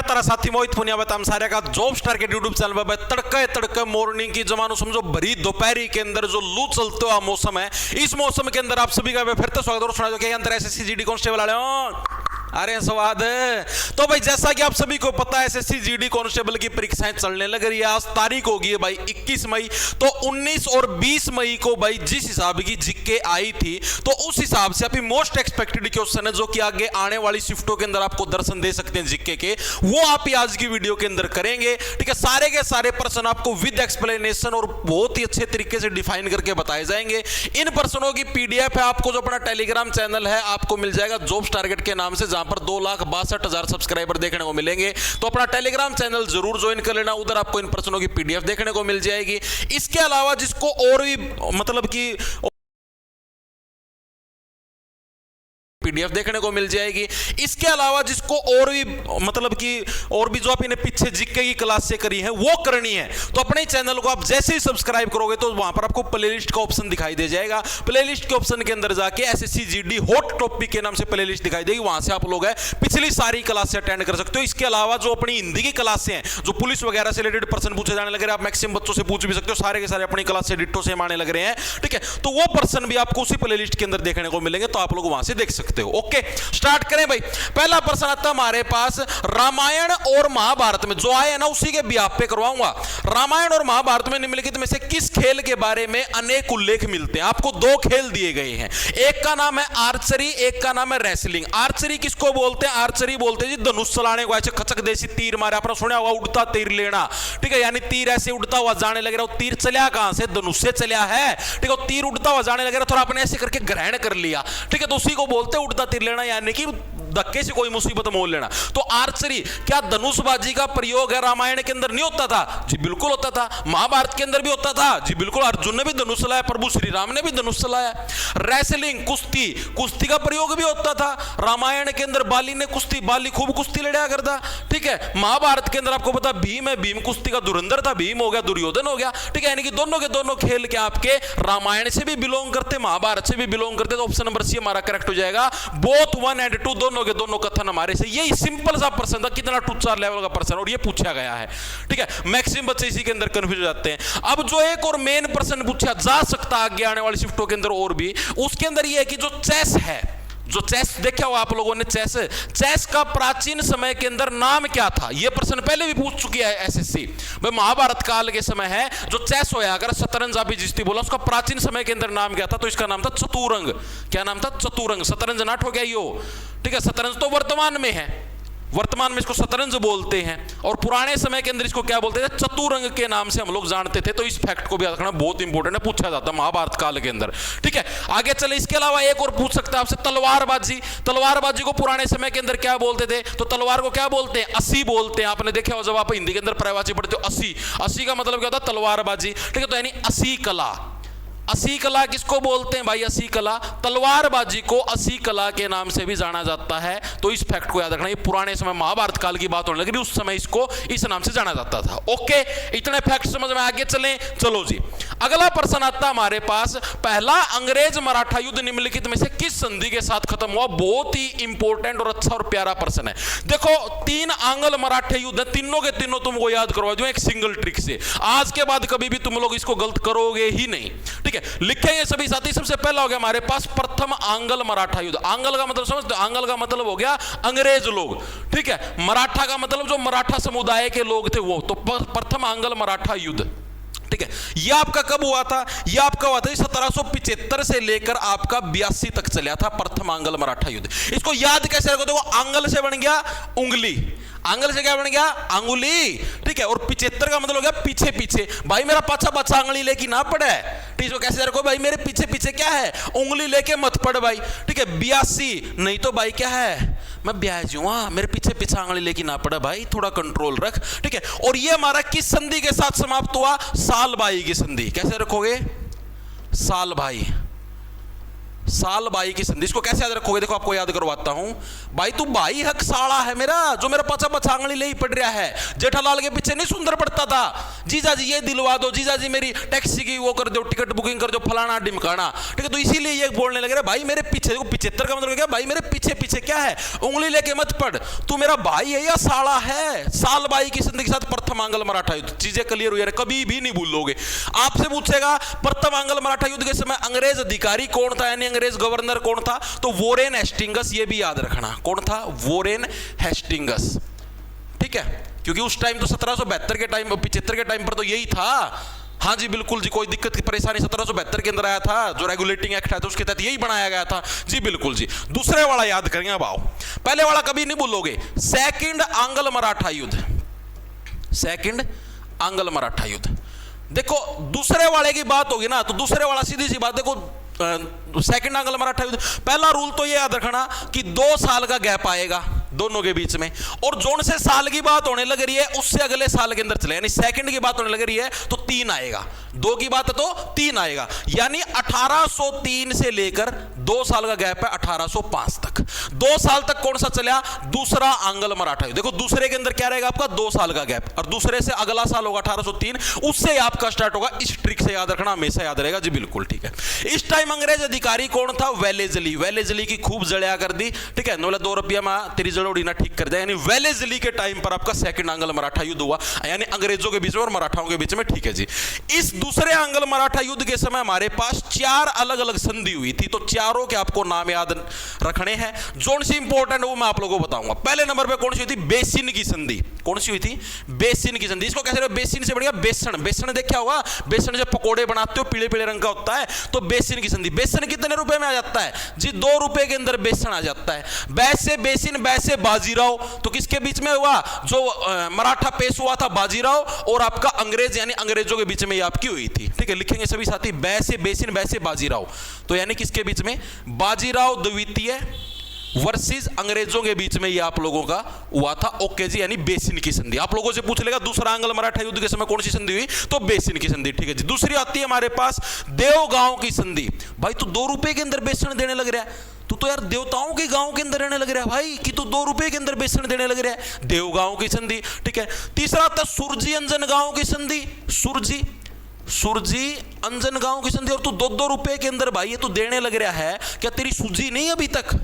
तारा साथी मोहित पुनिया बताम सारे का जॉब स्टार के यूट्यूब चैनल पर तड़के तड़के मॉर्निंग की जमानो समझो भरी दोपहरी के अंदर जो लू चलते हुआ मौसम है, इस मौसम के अंदर आप सभी का फिर तो स्वागत और सुना दो कि अंदर एसएससी जीडी कांस्टेबल वाले अरे स्वाद तो भाई जैसा कि आप सभी को पता है एसएससी जीडी कांस्टेबल की परीक्षाएं चलने लग रही है। आज तारीख होगी है भाई 21 मई। तो 19 और 20 मई को भाई जिस हिसाब की जीके आई थी तो उस हिसाब से अभी मोस्ट एक्सपेक्टेड क्वेश्चन है जो कि आगे आने वाली शिफ्टों के अंदर आपको दर्शन दे सकते हैं जीके के, वो आप ही आज की वीडियो के अंदर करेंगे। ठीक है, सारे के सारे प्रश्न आपको विद एक्सप्लेनेशन और बहुत ही अच्छे तरीके से डिफाइन करके बताए जाएंगे। इन प्रश्नों की पीडीएफ है आपको जो अपना टेलीग्राम चैनल है आपको मिल जाएगा जॉब्स टारगेट के नाम से, पर 2,62,000 सब्सक्राइबर देखने को मिलेंगे। तो अपना टेलीग्राम चैनल जरूर ज्वाइन कर लेना, उधर आपको इन प्रश्नों की पीडीएफ देखने को मिल जाएगी। इसके अलावा जिसको और भी मतलब कि पीडीएफ देखने को मिल जाएगी, इसके अलावा जिसको और भी मतलब कि और भी जो आपने पीछे जीके की क्लास से करी है वो करनी है तो अपने चैनल को आप जैसे ही सब्सक्राइब करोगे तो वहां पर आपको प्लेलिस्ट का ऑप्शन दिखाई दे जाएगा। प्लेलिस्ट के ऑप्शन के अंदर जाके एसएससी जीडी हॉट टॉपिक के नाम से प्लेलिस्ट दिखाई देगी, वहां से आप लोग है पिछली सारी क्लास से अटेंड कर सकते हो। इसके अलावा जो अपनी हिंदी की क्लासें हैं, जो पुलिस वगैरह से रिलेटेड प्रश्न पूछे जाने लग रहे हैं, आप मैक्सिमम बच्चों से पूछ भी सकते हो, सारे के सारे अपनी क्लास से डिट्टो से आने लग रहे हैं। ठीक है, तो वो पर्सन भी आपको उसी प्लेलिस्ट के अंदर देखने को मिलेंगे, तो आप लोग वहां से देख सकते हो। ओके, स्टार्ट करें भाई। पहला प्रश्न आता है हमारे पास, रामायण और महाभारत में जो आए हैं ना उसी के बिहाफ पे करवाऊंगा। रामायण और महाभारत में निम्नलिखित में से किस खेल के बारे में अनेक उल्लेख मिलते हैं? आपको दो खेल दिए गए हैं, एक का नाम है आर्चरी, एक का नाम है रेसलिंग। आर्चरी किसको बोलते हैं? आर्चरी बोलते हैं जी धनुष चलाने को, ऐसे खचक देसी तीर मारे, आपने सुना होगा उड़ता तीर लेना। ठीक है, यानी तीर ऐसे उड़ता हुआ जाने लग रहा है, तीर चलिया कहां से? धनुष से चलिया है। ठीक है, तीर उड़ता हुआ जाने लग रहा है, थोड़ा आपने ऐसे करके ग्रहण कर लिया। ठीक है, तो उसी को बोलते हैं उड़ता तीर लेना, यानी कि धक्के से कोई मुसीबत मोल लेना। तो आर्चरी क्या धनुषबाजी का प्रयोग है रामायण के अंदर नहीं होता था? जी बिल्कुल होता था। महाभारत के अंदर भी होता था? जी बिल्कुल, अर्जुन ने भी धनुष चलाया, प्रभु श्री राम ने भी धनुष चलाया। रेसलिंग कुश्ती, कुश्ती का प्रयोग भी होता था रामायण के अंदर, बाली ने कुश्ती, बाली खूब कुश्ती लड़ा करता। ठीक है, महाभारत के अंदर आपको पता भीम है, भीम कुश्ती का धुरंधर था, भीम हो गया दुर्योधन हो गया। ठीक है, यानी कि दोनों के दोनों खेल के आपके रामायण से भी बिलोंग करते, महाभारत से भी बिलोंग करते। तो ऑप्शन नंबर सी हमारा करेक्ट हो जाएगा। बोथ 1 एंड 2 दोनों के दोनों कथन हमारे से, यही सिंपल सा प्रश्न था, कितना 2-4 लेवल का प्रश्न और ये पूछा गया है। ठीक है, मैक्सिमम बच्चे इसी के अंदर कंफ्यूज हो जाते हैं। अब जो एक और मेन प्रश्न पूछा जा सकता है आगे आने वाली शिफ्टों के अंदर और भी, उसके अंदर ये है कि जो चेस है, जो चेस देखा हुआ आप लोगों ने, चेस का प्राचीन समय के अंदर नाम क्या था? यह प्रश्न पहले भी पूछ चुकी है एसएससी। भाई महाभारत काल के समय है जो चेस होया, अगर शतरंज आप जिसती बोला, उसका प्राचीन समय के अंदर नाम क्या था? तो इसका नाम था चतुरंग। क्या नाम था? चतुरंग। शतरंज नाट हो गया यो। ठीक है, शतरंज तो वर्तमान में है, वर्तमान में इसको शतरंज बोलते हैं, और पुराने समय के अंदर इसको क्या बोलते थे? चतुरंग के नाम से हम लोग जानते थे। तो इस फैक्ट को भी याद रखना बहुत इंपॉर्टेंट है, पूछा जाता है महाभारत काल के अंदर। ठीक है, आगे चले। इसके अलावा एक और पूछ सकता है आपसे, तलवारबाजी। तलवारबाजी को पुराने समय के अंदर क्या बोलते थे? तो तलवार को क्या बोलते हैं? अस्सी बोलते हैं। आपने देखा हो जब आप हिंदी के अंदर पर्यायवाची पढ़ते हो, अस्सी, अस्सी का मतलब क्या होता है? तलवारबाजी। ठीक है, तो यानी अस्सी कला। अस्सी कला किसको बोलते हैं भाई? अस्सी कला। तलवारबाजी को अस्सी कला के नाम से भी जाना जाता है। तो इस फैक्ट को याद रखना, ये पुराने समय महाभारत काल की बात होने लगी, उस समय इसको इस नाम से जाना जाता था। ओके, इतने फैक्ट समझ में आगे चलें। चलो जी, अगला प्रश्न आता हमारे पास, पहला अंग्रेज मराठा युद्ध निम्नलिखित में से किस संधि के साथ खत्म हुआ? बहुत ही इंपॉर्टेंट और अच्छा और प्यारा प्रश्न है। देखो, 3 आंग्ल मराठे युद्ध है, तीनों के तीनों तुमको याद करवा दूं एक सिंगल ट्रिक से। आज के बाद कभी भी तुम लोग इसको गलत करोगे ही नहीं। ठीक है, लिखेंगे सभी साथी। सबसे पहला हो गया हमारे पास प्रथम आंग्ल मराठा युद्ध। आंग्ल का मतलब समझते हो? आंग्ल का मतलब हो गया अंग्रेज लोग। ठीक है, मराठा का मतलब जो मराठा समुदाय के लोग थे वो। तो प्रथम आंग्ल मराठा युद्ध। ठीक है, यह आपका कब हुआ था? यह आपका हुआ था 1775 से लेकर आपका 82 तक चला था प्रथम आंग्ल मराठा युद्ध। इसको याद कैसे रखो? देखो, आंग्ल से बन गया उंगली, आंगल से क्या बन गया? अंगुली। ठीक है, और 75 का मतलब हो गया पीछे पीछे। भाई मेरा पाछा पाछा अंगली लेके ना पड़े। ठीक है, कैसे रखो भाई? मेरे पीछे पीछे क्या है? उंगली लेके मत पड़ भाई। ठीक है, 82 नहीं तो भाई क्या है? मैं ब्याज हूं, मेरे पीछे पीछे अंगली लेके ना पड़ा भाई, थोड़ा कंट्रोल रख। ठीक है, और ये हमारा किस संधि के साथ समाप्त हुआ? साल भाई की संधि। कैसे रखोगे? साल भाई। साल बाई की संधि, इसको कैसे याद रखोगे? देखो आपको याद करवाता हूं। भाई तू भाई हक साला है मेरा, जो मेरा पचा पचा आंगली ले ही पड़ रहा है। जेठालाल के पीछे नहीं सुंदर पड़ता था, जीजा जी ये दिलवा दो, जीजा जी मेरी टैक्सी की वो कर दो, टिकट बुकिंग कर दो, फलाना ढिमकाना, ठीक है। तो इसीलिए ये बोलने लगे रहे भाई मेरे पीछे। देखो 75 का मतलब क्या? भाई मेरे पीछे पीछे क्या है, उंगली लेके मत पड़, तू मेरा भाई है या साला है। साल बाई की संधि के साथ प्रथम आंग्ल मराठा युद्ध, चीजें क्लियर हुई, कभी भी नहीं भूलोगे। आपसे पूछेगा प्रथम आंग्ल मराठा युद्ध के समय अंग्रेज अधिकारी कौन था, यानी अंग्रेज गवर्नर कौन था? तो वोरेन हेस्टिंगस, ये भी याद रखना। कौन था? वोरेन हेस्टिंगस, ठीक है। क्योंकि उस टाइम तो 1772 के टाइम, 75 के टाइम पर तो यही था। हाँ जी बिल्कुल जी, कोई दिक्कत की परेशानी 1772 के अंदर आया था, जो रेगुलेटिंग एक्ट है तो उसके तहत यही बनाया गया था जी, बिल्कुल जी। दूसरे वाला याद करेंगे। अब आओ, पहले वाला कभी नहीं भूलोगे, सेकंड आंग्ल मराठा युद्ध, सेकंड आंग्ल मराठा युद्ध। देखो दूसरे वाले की बात होगी ना, तो दूसरे वाला सीधी सी बात, देखो सेकंड आंग्ल मराठा युद्ध, पहला रूल तो ये याद रखना कि 2 साल का गैप आएगा दोनों के बीच में, और जोन से साल की बात होने लग रही है उससे अगले साल के अंदर चले, यानी सेकंड की बात होने लग रही है तो 3 आएगा, 2 की बात है तो 3 आएगा, यानी 1803 से लेकर 2 साल का गैप है 1805 तक। 2 साल तक कौन सा चला? दूसरा आंग्ल मराठा युद्ध। देखो दूसरे के अंदर क्या रहेगा आपका? 2 साल का गैप, और दूसरे से अगला साल होगा 1803, उससे आपका स्टार्ट होगा। इस ट्रिक से याद रखना, हमेशा याद रहेगा जी, बिल्कुल ठीक है। इस टाइम अंग्रेज अधिकारी कौन था? वेलेजली। वेलेजली की खूब जड़िया कर दी, ठीक है, 2 रुपया में तेरी जड़ोड़ी ना ठीक कर दिया, यानी वेलेजली के टाइम पर आपका सेकंड आंग्ल मराठा युद्ध हुआ, यानी अंग्रेजों के बीच में और मराठाओं के बीच में, ठीक है जी। इस दूसरे आंग्ल मराठा युद्ध के समय हमारे पास 4 अलग अलग संधि हुई थी, तो चारों के आपको नाम याद रखने हैं। जोन सी इंपॉर्टेंट वो मैं आप लोगों को बताऊंगा। पहले नंबर पे कौन सी हुई थी? बेसिन की संधि। कौन सी हुई थी? बेसिन की संधि। इसको कैसे? बेसिन से बढ़िया बेसन। बेसन देखा होगा, बेसन जब पकोड़े बनाते हो पीले पीले रंग का होता है, तो बेसिन की संधि। बेसन कितने रुपए में आ जाता है जी? 2 रुपए के अंदर बेसन आ जाता है। बैसे बेसिन, बैसे बाजीराव, तो किसके बीच में हुआ? जो मराठा पेश हुआ था बाजीराव, और आपका अंग्रेज, यानी अंग्रेजों के बीच में ये आपकी हुई थी, ठीक है। लिखेंगे सभी साथी, बैसे बेसिन, बैसे बाजीराव, तो यानी किसके बीच में? बाजीराव द्वितीय वर्सेस अंग्रेजों के बीच में ये आप लोगों का हुआ था, ओके जी, यानी बेसिन की संधि। आप लोगों से पूछ लेगा दूसरा आंग्ल मराठा युद्ध के समय कौन सी संधि हुई, तो बेसिन की संधि, ठीक है जी। दूसरी आती है हमारे पास देवगांव की संधि। भाई तू 2 रुपए के अंदर बेसन देने लग रहा है, तू तो यार देवताओं के गांव के अंदर रहने लग रहा है भाई, कि तू 2 रुपए के अंदर बेसन देने लग रहा है। देवगांव की संधि, ठीक है। तीसरा आता सुरजी अंजन गांव की संधि। सुरजी अंजन गांव की संधि, और तू 2-2 रुपए के अंदर भाई ये तू देने लग रहा है, क्या तेरी सूझी नहीं अभी तक?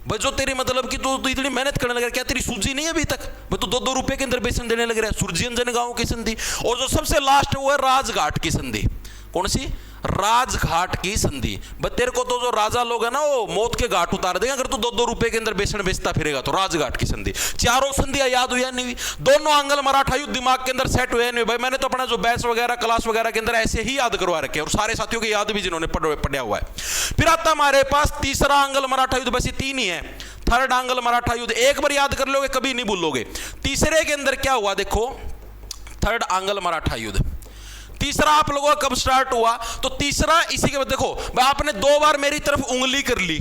भाई जो तेरी मतलब कि तू इतनी मेहनत करने लग रहा है, क्या तेरी सूझी नहीं अभी तक? भाई तू 2-2 रुपए के अंदर बेसन देने लग रहा है। सुरजी अंजन गांव की संधि। और जो सबसे लास्ट वो है राजघाट की संधि। कौन सी? राजघाट की संधि। बस तेरे को तो जो राजा लोग है ना वो मौत के घाट उतार देंगे अगर तू 2-2 रुपए के अंदर बेसन बेचता फिरेगा तो। राजघाट की संधि। चारों संधियां याद हुई या नहीं हुई? दोनों आंग्ल मराठा युद्ध दिमाग के अंदर सेट हुए नहीं? भाई मैंने तो अपना जो बैच वगैरह क्लास वगैरह के अंदर ऐसे ही याद करवा रखे और सारे साथियों के याद भी जिन्होंने पढ़ा हुआ है। फिर आता हमारे पास तीसरा आंग्ल मराठा युद्ध, बस ये 3 ही है। थर्ड आंग्ल मराठा युद्ध एक बार याद कर लोगे, कभी नहीं भूलोगे। तीसरे के अंदर क्या हुआ देखो, थर्ड आंग्ल मराठा युद्ध। तीसरा आप लोगों का कब स्टार्ट हुआ? तो तीसरा इसी के बाद देखो, आपने 2 बार मेरी तरफ उंगली कर ली,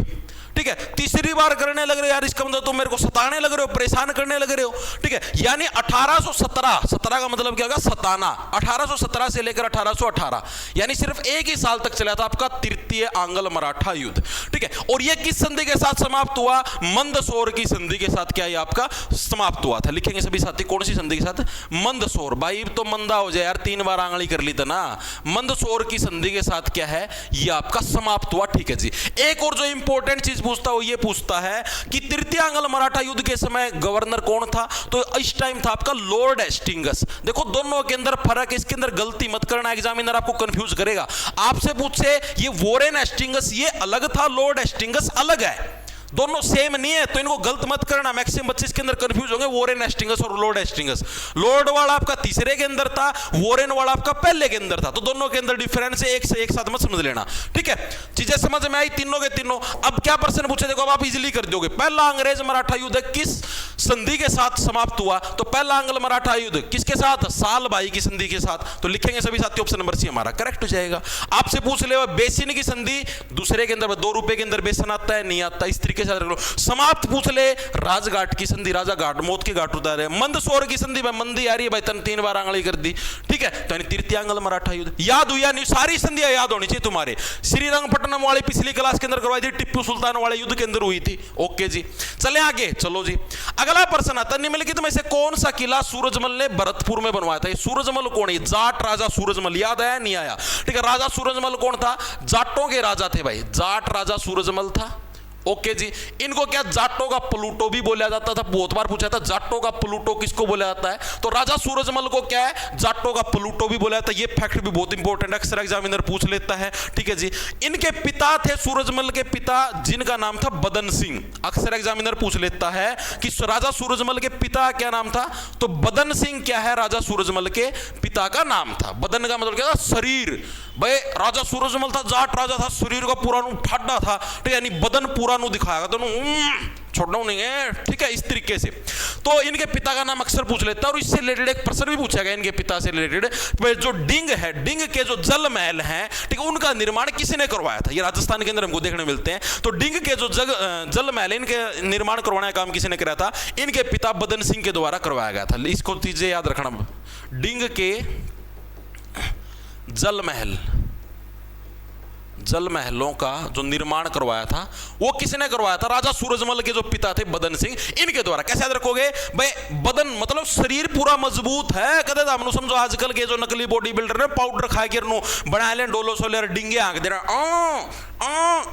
ठीक है, तीसरी बार करने लग रहे हो यार, इसका मतलब तुम मेरे को सताने लग रहे हो, परेशान करने लग रहे हो, ठीक है। यानी 1817, 17 का मतलब क्या होगा? सताना। 1817 से लेकर 1818, यानी सिर्फ 1 ही साल तक चला था आपका तृतीय आंग्ल मराठा युद्ध, ठीक है। और ये किस संधि के साथ समाप्त हुआ? मंदसौर की संधि के साथ क्या ये आपका समाप्त हुआ था। लिखेंगे सभी साथी, कौन सी संधि के साथ? मंदसौर। भाई तो मंदा हो जाए यार, 3 बार आंगली कर ली था ना। मंदसौर की संधि के साथ क्या है? ये आपका समाप्त हुआ, ठीक है जी। एक और जो इंपॉर्टेंट चीज पूछता हो, ये पूछता है कि तृतीय आंग्ल मराठा युद्ध के समय गवर्नर कौन था? तो इस टाइम था आपका लॉर्ड हेस्टिंगस। देखो दोनों के अंदर फर्क है, इसके अंदर गलती मत करना, एग्जामिनर आपको कंफ्यूज करेगा। आपसे पूछे ये वोरेन हेस्टिंगस ये अलग था, लॉर्ड हेस्टिंगस अलग है, दोनों सेम नहीं है, तो इनको गलत मत करना। मैक्सिमम बच्चे इसके अंदर कंफ्यूज होंगे, वोरेन हेस्टिंगस और लॉर्ड हेस्टिंगस। लॉर्ड वाला आपका तीसरे के अंदर था, वोरेन वाला आपका पहले के अंदर था, तो दोनों के अंदर डिफरेंस है, एक से एक साथ मत समझ लेना, ठीक है। चीजें समझ में आई तीनों के तीनों। अब क्या प्रश्न पूछे देखो, अब आप इजीली कर दोगे। पहला अंग्रेज मराठा युद्ध किस संधि के साथ समाप्त हुआ? तो पहला आंग्ल मराठा युद्ध किसके साथ? साल बाई की संधि के साथ। तो लिखेंगे सभी साथी ऑप्शन नंबर सी हमारा करेक्ट हो जाएगा। आपसे पूछ ले बेसिन की संधि, दूसरे के अंदर 2 रुपए के अंदर बेसन आता है, नहीं आता, इस तरीके तरीके से याद रख लो। समाप्त पूछ ले, राजघाट की संधि, राजा घाट मौत के घाट उतारे। मंदसौर की संधि में मंदी आ रही है भाई, तन 3 बार आंगली कर दी, ठीक है, तो तृतीयांगल मराठा युद्ध याद हुई या नहीं? सारी संधियां याद होनी चाहिए तुम्हारे। श्रीरंगपट्टनम वाली पिछली क्लास के अंदर करवाई थी, टिप्पू सुल्तान वाले युद्ध के अंदर हुई थी। ओके जी, चले आगे, चलो जी। अगला प्रश्न आता है, निम्नलिखित में से कौन सा किला सूरजमल ने भरतपुर में बनवाया था? सूरजमल कौन है? जाट राजा सूरजमल, याद आया नहीं आया? ठीक है, राजा सूरजमल कौन था? जाटों के राजा थे भाई, जाट राजा सूरजमल था। ओके जी, इनको क्या जाटों का प्लूटो भी बोला जाता था, बहुत बार पूछा था जाटों का प्लूटो किसको बोला जाता है? तो राजा सूरजमल को क्या है, जाटों का प्लूटो भी बोला जाता है। ये फैक्ट भी बहुत इंपॉर्टेंट है, अक्सर एग्जामिनर पूछ लेता है, ठीक है जी। इनके पिता थे, सूरजमल के पिता, जिनका नाम था बदन सिंह। अक्सर एग्जामिनर पूछ लेता है कि राजा सूरजमल के पिता क्या नाम था, तो बदन सिंह क्या है राजा सूरजमल के पिता का नाम था। बदन का मतलब क्या था? शरीर। भाई राजा सूरजमल था, जाट राजा था, शरीर का पूरा ठाडा था, ठीक है, यानी बदन पूरा दिखाएगा तो छोड़ना नहीं है, ठीक है, इस तरीके से। तो इनके पिता का नाम अक्सर पूछ लेता है, और इससे रिलेटेड एक प्रश्न भी पूछा गया इनके पिता से रिलेटेड। जो डिंग है, डिंग के जो जल महल हैं, ठीक है, उनका निर्माण किसने करवाया था? ये राजस्थान के अंदर हमको देखने मिलते हैं। तो डिंग के जो जल महल, इनके निर्माण करवाने का काम किसने कराया था? इनके पिता बदन सिंह के द्वारा करवाया गया था। इसको चीजें याद रखना, डिंग के जल महल, जल महलों का जो निर्माण करवाया था वो किसने करवाया था? राजा सूरजमल के जो पिता थे बदन सिंह, इनके द्वारा। कैसे याद रखोगे भाई? बदन मतलब शरीर पूरा मजबूत है, कदे हम समझो आजकल के जो नकली बॉडी बिल्डर ने पाउडर खा के बना ले डोलो सोले डिंगे आंक दे रहे,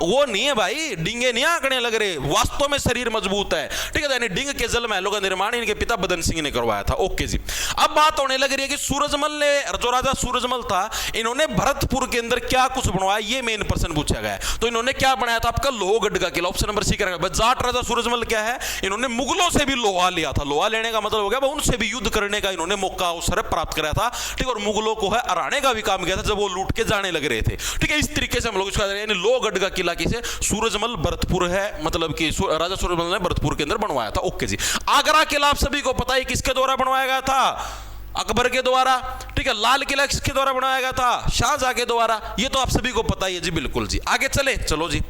वो नहीं है भाई, डिंगे नहीं आंकने लग रहे, वास्तव में शरीर मजबूत है, ठीक है। डिंग के जल महलों का निर्माण इनके पिता बदन सिंह ने करवाया था। ओके जी, अब बात होने लग रही है कि सूरजमल ने, जो राजा सूरजमल था, इन्होंने भरतपुर के अंदर क्या कुछ बनवाया, ये मेन प्रश्न पूछा गया है। तो इन्होंने क्या बनाया था? आपका लोहगढ़ का किला, ऑप्शन नंबर सी करेगा। जाट राजा सूरजमल क्या है? इन्होंने मुगलों से भी लोहा लिया था। लोहा लेने का मतलब हो गया उनसे भी युद्ध करने का इन्होंने मौका अवसर प्राप्त कराया था, ठीक है, और मुगलों को है हराने का भी काम किया था जब वो लूट के जाने लग रहे थे, ठीक है। इस तरीके से हम लोग इसका यानी लोहगढ़ का किला किसे? सूरजमल भरतपुर है, मतलब कि राजा सूरजमल ने भरतपुर के अंदर बनवाया था। ओके जी, आगरा किला आप सभी को पता है किसके द्वारा बनवाया गया था? अकबर के द्वारा, ठीक है। लाल किला किसके द्वारा बनाया गया था? शाहजहां के द्वारा। ये तो आप सभी को पता ही है जी, बिल्कुल जी। आगे चले, चलो जी।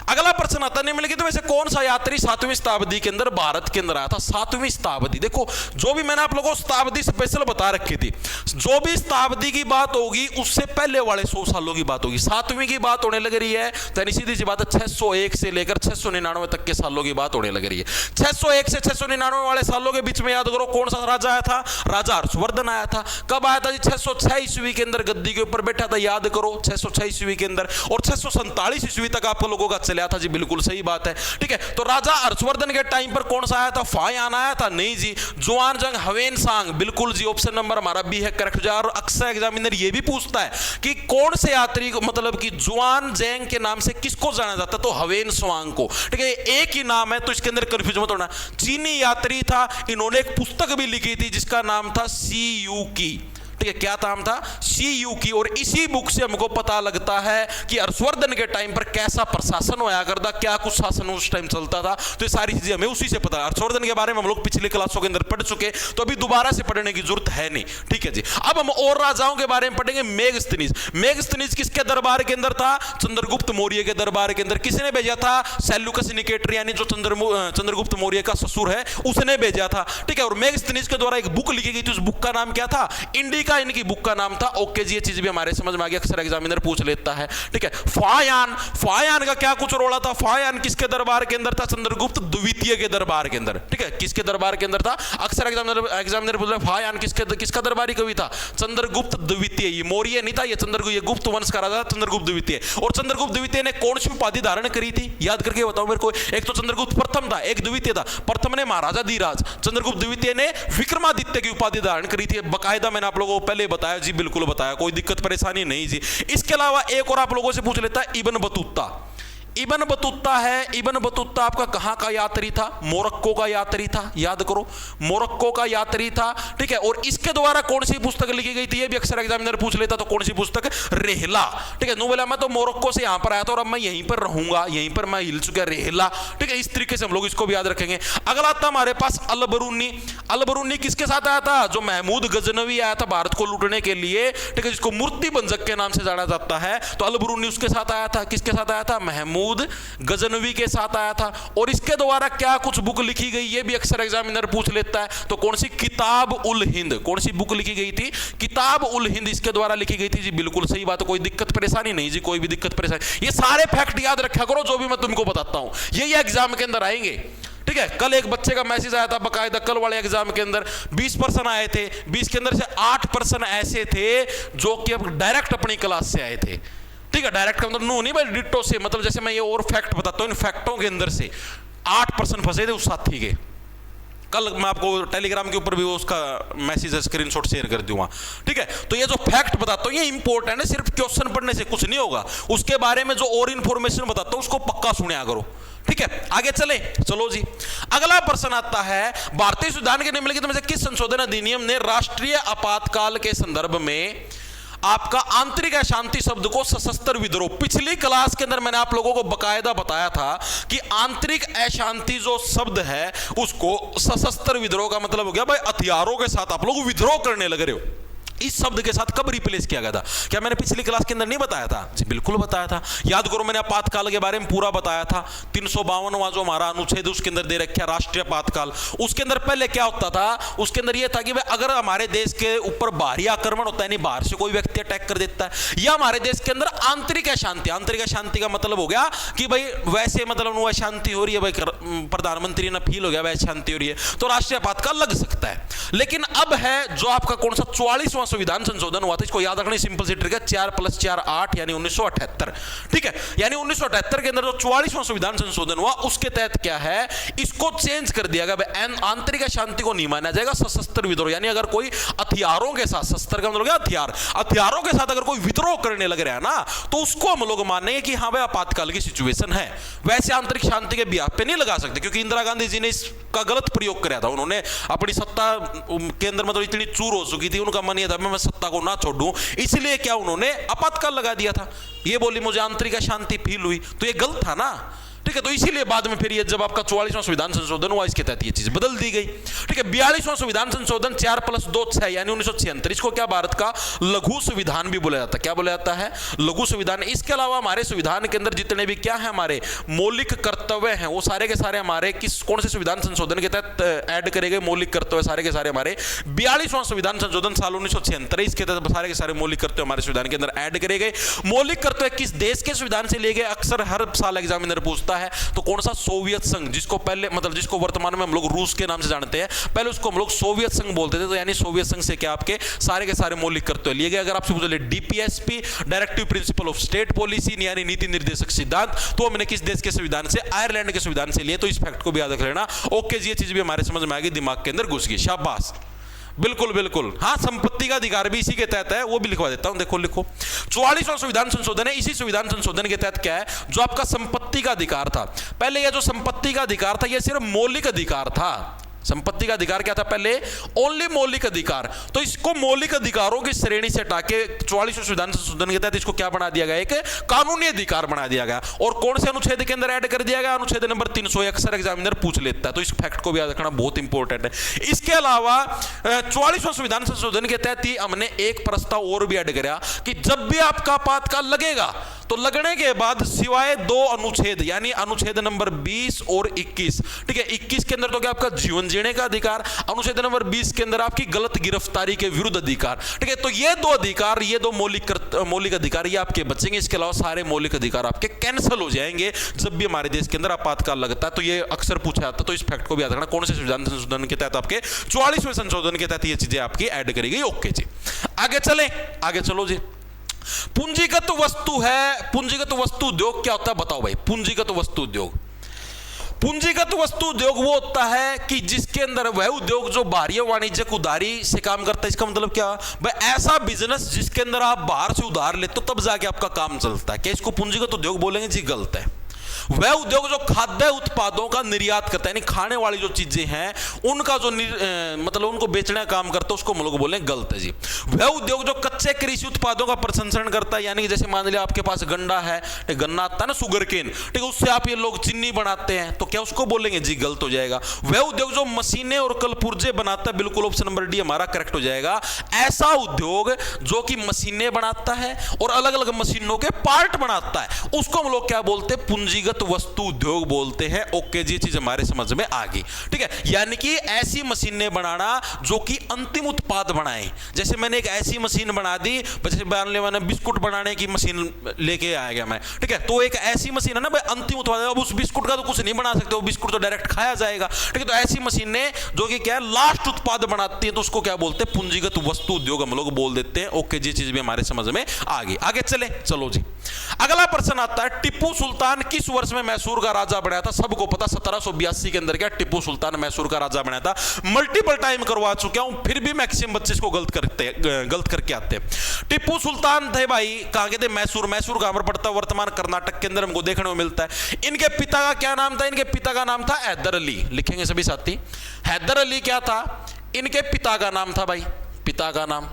अगला प्रश्न आता है, निम्नलिखित में से कौन सा यात्री 7वीं शताब्दी के अंदर भारत के अंदर आया था? 7वीं शताब्दी, देखो जो भी मैंने आप लोगों को शताब्दी स्पेशल बता रखी थी, जो भी शताब्दी की बात होगी उससे पहले वाले 100 सालों की बात होगी। 7वीं की बात होने लग रही है तो सीधी सी बात है 601 से लेकर 699 तक के सालों की बात होने लग रही है। 601 से 699 वाले सालों के बीच में याद करो कौन सा राजा आया था? राजा हर्षवर्धन आया था। कब आया था जी? 606 ईस्वी के अंदर गद्दी के ऊपर बैठा था, याद करो 606 ईस्वी के अंदर, और 647 ईस्वी तक आप लोगों का चला था जी, बिल्कुल सही बात है, ठीक है। तो राजा हर्षवर्धन के टाइम पर कौन सा आया था? फायान आया था? नहीं जी, जुआन जंग हवेन सांग, बिल्कुल जी, ऑप्शन नंबर हमारा बी है करेक्ट। और अक्सर एग्जामिनर ये भी पूछता है कि कौन से यात्री को, मतलब कि जुआन जैंग के नाम से किसको जाना जाता? तो हवेन स्वांग को, ठीक है। एक ही नाम है तो इसके अंदर कंफ्यूज मत होना। चीनी यात्री था, इन्होंने एक पुस्तक भी लिखी थी जिसका नाम था CU की, ठीक है। क्या नाम था? CU की। और इसी बुक से हमको पता लगता है कि हर्षवर्धन के टाइम पर कैसा प्रशासन होया करता, क्या कुछ शासन उस टाइम चलता था, तो ये सारी चीजें हमें उसी से पता है। हर्षवर्धन के बारे में हम लोग पिछले क्लासों के अंदर पढ़ चुके, तो अभी दोबारा से पढ़ने की जरूरत है नहीं, ठीक है जी। अब हम और राजाओं के बारे में पढ़ेंगे। मेगस्थनीज, मेगस्थनीज किसके दरबार के अंदर था? चंद्रगुप्त मौर्य के दरबार के अंदर। किसने भेजा था? सेल्यूकस निकेटर, यानी जो चंद्रगुप्त मौर्य का ससुर है उसने भेजा था, ठीक है। और मेगस्थनीज के द्वारा एक बुक लिखी गई थी, उस बुक का नाम क्या था? इंडिका इनकी बुक का नाम था। ओके जी, ये चीज भी हमारे समझ में आ गई, अक्सर एग्जामिनर पूछ लेता है, ठीक है। फायान, फायान का क्या कुछ रोला था? फायान किसके दरबार के अंदर था? चंद्रगुप्त द्वितीय के दरबार के अंदर, ठीक है। किसके दरबार के अंदर था? अक्सर एग्जामिनर पूछ रहा है फायान किसका दरबारी कवि था? चंद्रगुप्त द्वितीय। ये मौर्य नहीं था, ये चंद्रगुप्त, ये गुप्त वंश का राजा चंद्रगुप्त द्वितीय। और चंद्रगुप्त द्वितीय ने कौन सी उपाधि धारण करी थी? याद करके बताओ मेरे को। एक तो चंद्रगुप्त प्रथम था, एक द्वितीय था। प्रथम ने महाराजा धीराज, चंद्रगुप्त द्वितीय ने विक्रमादित्य की उपाधि धारण करी थी। बकायदा मैंने आप लोगों को पहले बताया जी, बिल्कुल बताया, कोई दिक्कत परेशानी नहीं जी। इसके अलावा एक और आप लोगों से पूछ लेता है, इब्न बतूता। इब्न बतूता है, इब्न बतूता आपका कहां का यात्री था? मोरक्को का यात्री था, याद करो, मोरक्को का यात्री था, ठीक है। और इसके द्वारा कौन सी पुस्तक लिखी गई थी? ये भी अक्सर एग्जामिनर पूछ लेता, तो कौन सी पुस्तक? रेहला, ठीक है। नो बोला मैं तो मोरक्को से यहां पर आया था और अब मैं यहीं पर रहूंगा, यहीं पर मैं हिल चुका, रेहला, ठीक है। इस तरीके से हम लोग इसको भी याद रखेंगे। अगला था हमारे पास अलबरूनी। अलबरूनी किसके साथ आया था? जो महमूद गजनवी आया था भारत को लूटने के लिए, ठीक है, जिसको मूर्ति बंजक के नाम से जाना जाता है, तो अलबरूनी उसके साथ आया था। किसके साथ आया था? महमूद महमूद गजनवी के साथ आया था। और इसके द्वारा क्या कुछ बुक लिखी गई ये भी अक्सर एग्जामिनर पूछ लेता है। तो कौन सी? किताब उल हिंद। कौन सी बुक लिखी गई थी? किताब उल हिंद इसके द्वारा लिखी गई थी जी। बिल्कुल सही बात है, कोई दिक्कत परेशानी नहीं जी, कोई भी दिक्कत परेशानी। ये सारे फैक्ट याद रखा करो जो भी मैं तुमको बताता हूं, ये एग्जाम के अंदर आएंगे। ठीक है, कल एक बच्चे का मैसेज आया था बकायदा, कल वाले एग्जाम के अंदर 20% आए थे, 20 के अंदर से 8% ऐसे थे जो कि अब डायरेक्ट अपनी क्लास से आए थे। ठीक है, डायरेक्ट का मतलब नो नहीं भाई, डिट्टो से, मतलब जैसे मैं ये और फैक्ट बताता हूं, इन फैक्टों के अंदर से 8% फंसे थे उस साथी के। कल मैं आपको टेलीग्राम के ऊपर भी उसका मैसेज स्क्रीनशॉट शेयर कर दूंगा। ठीक है, तो ये जो फैक्ट बताता हूं ये इंपॉर्टेंट है, सिर्फ क्वेश्चन पढ़ने से कुछ नहीं होगा, उसके बारे में जो और इंफॉर्मेशन बताता हूं उसको पक्का सुना करो। ठीक है, आगे चले, चलो जी। अगला प्रश्न आता है, भारतीय संविधान के निम्नलिखित में से किस संशोधन अधिनियम ने राष्ट्रीय आपातकाल के संदर्भ में आपका आंतरिक अशांति शब्द को सशस्त्र विद्रोह? पिछली क्लास के अंदर मैंने आप लोगों को बकायदा बताया था कि आंतरिक अशांति जो शब्द है उसको सशस्त्र विद्रोह का मतलब हो गया भाई हथियारों के साथ आप लोग विद्रोह करने लग रहे हो। इस शब्द के साथ कब रिप्लेस किया गया था? क्या मैंने पिछली क्लास के अंदर नहीं बताया था जी? बिल्कुल बताया था, याद करो, मैंने आपातकाल के बारे में पूरा बताया था। 352वां जो हमारा अनुच्छेद उसके अंदर दे रखा राष्ट्रीय आपातकाल, उसके अंदर पहले क्या होता था? उसके अंदर यह था कि भाई अगर हमारे देश के ऊपर बाहरी आक्रमण होता है, नहीं बाहर से कोई व्यक्ति अटैक कर देता है, या हमारे देश के अंदर आंतरिक अशांति, आंतरिक अशांति का मतलब हो गया कि भाई वैसे मतलब वो अशांति हो रही है, भाई प्रधानमंत्री ने फील हो गया वैसे अशांति हो रही है, तो राष्ट्रीय आपातकाल लग सकता है। लेकिन अब है जो आपका कौन सा 44वां संविधान संशोधन हुआ था, इसको याद रखना, सिंपल सी ट्रिक है, 4 + 4 8 यानी 1978। ठीक है, यानी 1978 के अंदर जो 44वां संविधान संशोधन हुआ उसके तहत क्या है, इसको चेंज कर दिया गया, आंतरिक अशांति को नहीं माना जाएगा, सशस्त्र विद्रोह, यानी अगर कोई हथियारों के साथ, शस्त्र का मतलब हथियार, हथियारों के साथ अगर कोई विद्रोह करने लग रहा है ना, तो उसको हम लोग मानेंगे कि हाँ भाई आपातकाल की सिचुएशन है। वैसे आंतरिक शांति के बिहाफ पे नहीं लगा सकते, क्योंकि इंदिरा गांधी जी ने इसका गलत प्रयोग कराया था। उन्होंने अपनी सत्ता के अंदर मतलब इतनी चूर हो चुकी थी, उनका मन यह था मैं सत्ता को ना छोड़ूं, इसलिए क्या उन्होंने आपातकाल लगा दिया था। ये बोली मुझे आंतरिक अशांति फील हुई, तो ये गलत था ना। ठीक है, तो इसीलिए बाद में फिर ये जब आपका 44वां संविधान संशोधन हुआ इसके तहत ये चीज बदल दी गई। ठीक है, 42वां संविधान संशोधन 4 + 2 6 यानी 1976, इसको क्या भारत का लघु संविधान भी बोला जाता है। क्या बोला जाता है? लघु संविधान। इसके अलावा हमारे संविधान के अंदर जितने भी क्या है हमारे मौलिक कर्तव्य हैं, वो सारे के सारे हमारे किस कौन से संविधान संशोधन के तहत ऐड करे गए? मौलिक कर्तव्य सारे के सारे हमारे 42वां संविधान संशोधन साल 1976 इसके तहत सारे के सारे मौलिक कर्तव्य हमारे संविधान के अंदर ऐड करे गए। मौलिक कर्तव्य किस देश के संविधान से लिए गए? अक्सर हर साल एग्जामिनर पूछता है, तो कौन सा? सोवियत संघ, जिसको पहले मतलब जिसको वर्तमान में हम लोग रूस के नाम से जानते हैं, पहले उसको हम लोग सोवियत संघ बोलते थे। तो यानी सोवियत संघ से क्या आपके सारे के सारे मौलिक कर्तव्य लिए गए। अगर आपसे पूछे DPSP, directive principle of state policy यानी नीति निर्देशक सिद्धांत, तो हमने किस देश के संविधान से? आयरलैंड के संविधान से लिए। तो इस फैक्ट को भी याद रख लेना। ओके जी, ये चीज भी हमारे समझ में आ गई, दिमाग के अंदर घुस गई, शाबाश। बिल्कुल बिल्कुल, हाँ, संपत्ति का अधिकार भी इसी के तहत है, वो भी लिखवा देता हूं, देखो लिखो। 44वां संविधान संशोधन है, इसी संविधान संशोधन के तहत क्या है, जो आपका संपत्ति का अधिकार था, पहले यह जो संपत्ति का अधिकार था यह सिर्फ मौलिक अधिकार था। संपत्ति का अधिकार क्या था पहले? ओनली मौलिक अधिकार। तो इसको मौलिक अधिकारों की श्रेणी से हटा के 44वें संविधान संशोधन के तहत इसको क्या बना दिया गया? एक कानूनी अधिकार बना दिया गया। और कौन से अनुच्छेद के अंदर ऐड कर दिया गया? अनुच्छेद नंबर 300। अक्सर एग्जामिनर पूछ लेता है, तो इस फैक्ट को भी याद रखना बहुत इंपॉर्टेंट है। इसके अलावा 44वें संविधान संशोधन के तहत ही हमने एक प्रस्ताव और भी ऐड कराया कि जब भी आपका आपातकाल लगेगा तो लगने के बाद सिवाय 2 अनुच्छेद यानी अनुच्छेद नंबर 20 और 21, ठीक है, 21 के अंदर तो क्या आपका जीवन जीने का अधिकार, अनुच्छेद नंबर 20 के अंदर आपकी गलत गिरफ्तारी के विरुद्ध अधिकार। ठीक है, तो ये 2 अधिकार, ये 2 मौलिक अधिकार ये आपके बचेंगे। इसके अलावा सारे मौलिक अधिकार आपके कैंसिल हो जाएंगे जब भी हमारे देश के अंदर आपातकाल लगता है। तो ये अक्सर पूछा जाता है, तो इस फैक्ट को भी याद रखना। कौन से संविधान संशोधन के तहत? आपके 44वें संशोधन के तहत ये चीजें आपकी ऐड करी गई। ओके जी, आगे चले, आगे चलो जी। पूंजीगत वस्तु है, पूंजीगत वस्तु उद्योग क्या होता है बताओ भाई? पूंजीगत वस्तु उद्योग, पूंजीगत वस्तु उद्योग वो होता है कि जिसके अंदर वह उद्योग जो बाहरी वाणिज्यिक उधारी से काम करता है। इसका मतलब क्या भाई? ऐसा बिजनेस जिसके अंदर आप बाहर से उधार लेते हो तब जाके आपका काम चलता है। क्या इसको पूंजीगत उद्योग बोलेंगे? जी गलत है। वह उद्योग जो खाद्य उत्पादों का निर्यात करता है, यानी खाने वाली जो चीजें हैं उनका जो मतलब उनको बेचने का काम करता है, उसको हम लोग बोले गलत है जी। वह उद्योग जो कच्चे कृषि उत्पादों का प्रसंस्करण करता है, यानी कि जैसे मान लिया आपके पास गन्ना है, गन्ना आता है ना, शुगर केन, ठीक है, उससे आप ये लोग चीनी बनाते हैं, तो क्या उसको बोलेंगे जी गलत हो जाएगा। वह उद्योग जो मशीनें और कलपुर्जे बनाता है, बिल्कुल ऑप्शन नंबर डी हमारा करेक्ट हो जाएगा। ऐसा उद्योग जो कि मशीनें बनाता है और अलग अलग मशीनों के पार्ट बनाता है, उसको हम लोग क्या बोलते हैं, पूंजीगत वस्तु उद्योग बोलते हैं। ओके जी, चीज हमारे समझ में आ गई, ठीक है। यानी कि ऐसी मशीनें बनाना जो कि अंतिम उत्पाद बनाए। जैसे मैंने एक ऐसी मशीन बना दी, जैसे मैंने बिस्कुट बनाने की मशीन लेके आ गया मैं, ठीक है, तो एक ऐसी मशीन है ना भाई, अंतिम उत्पाद। अब उस बिस्कुट का तो कुछ नहीं बना सकते, वो बिस्कुट तो डायरेक्ट खाया जाएगा, ठीक है। तो ऐसी मशीनें जो कि क्या है, लास्ट उत्पाद बनाती है, तो उसको क्या बोलते हैं, पूंजीगत वस्तु उद्योग हम लोग बोल देते हैं। ओके जी, चीज भी हमारे समझ में आ गई। आगे चले, चलो जी। अगला प्रश्न आता है, टिप्पू सुल्तान किस वर्ष में मैसूर का राजा बनाया था? सबको पता 1782 के अंदर क्या टिप्पू सुल्तान मैसूर का राजा बनाया था। मल्टीपल टाइम करवा चुका हूं, फिर भी मैक्सिमम बच्चे इसको गलत करके आते हैं। टिप्पू सुल्तान थे भाई, कहां के थे, मैसूर। मैसूर कहां पर पड़ता है, वर्तमान कर्नाटक के अंदर हमको देखने को मिलता है। इनके पिता का क्या नाम था? इनके पिता का नाम था हैदर अली। लिखेंगे सभी साथी, हैदर अली क्या था, इनके पिता का नाम था भाई, पिता का नाम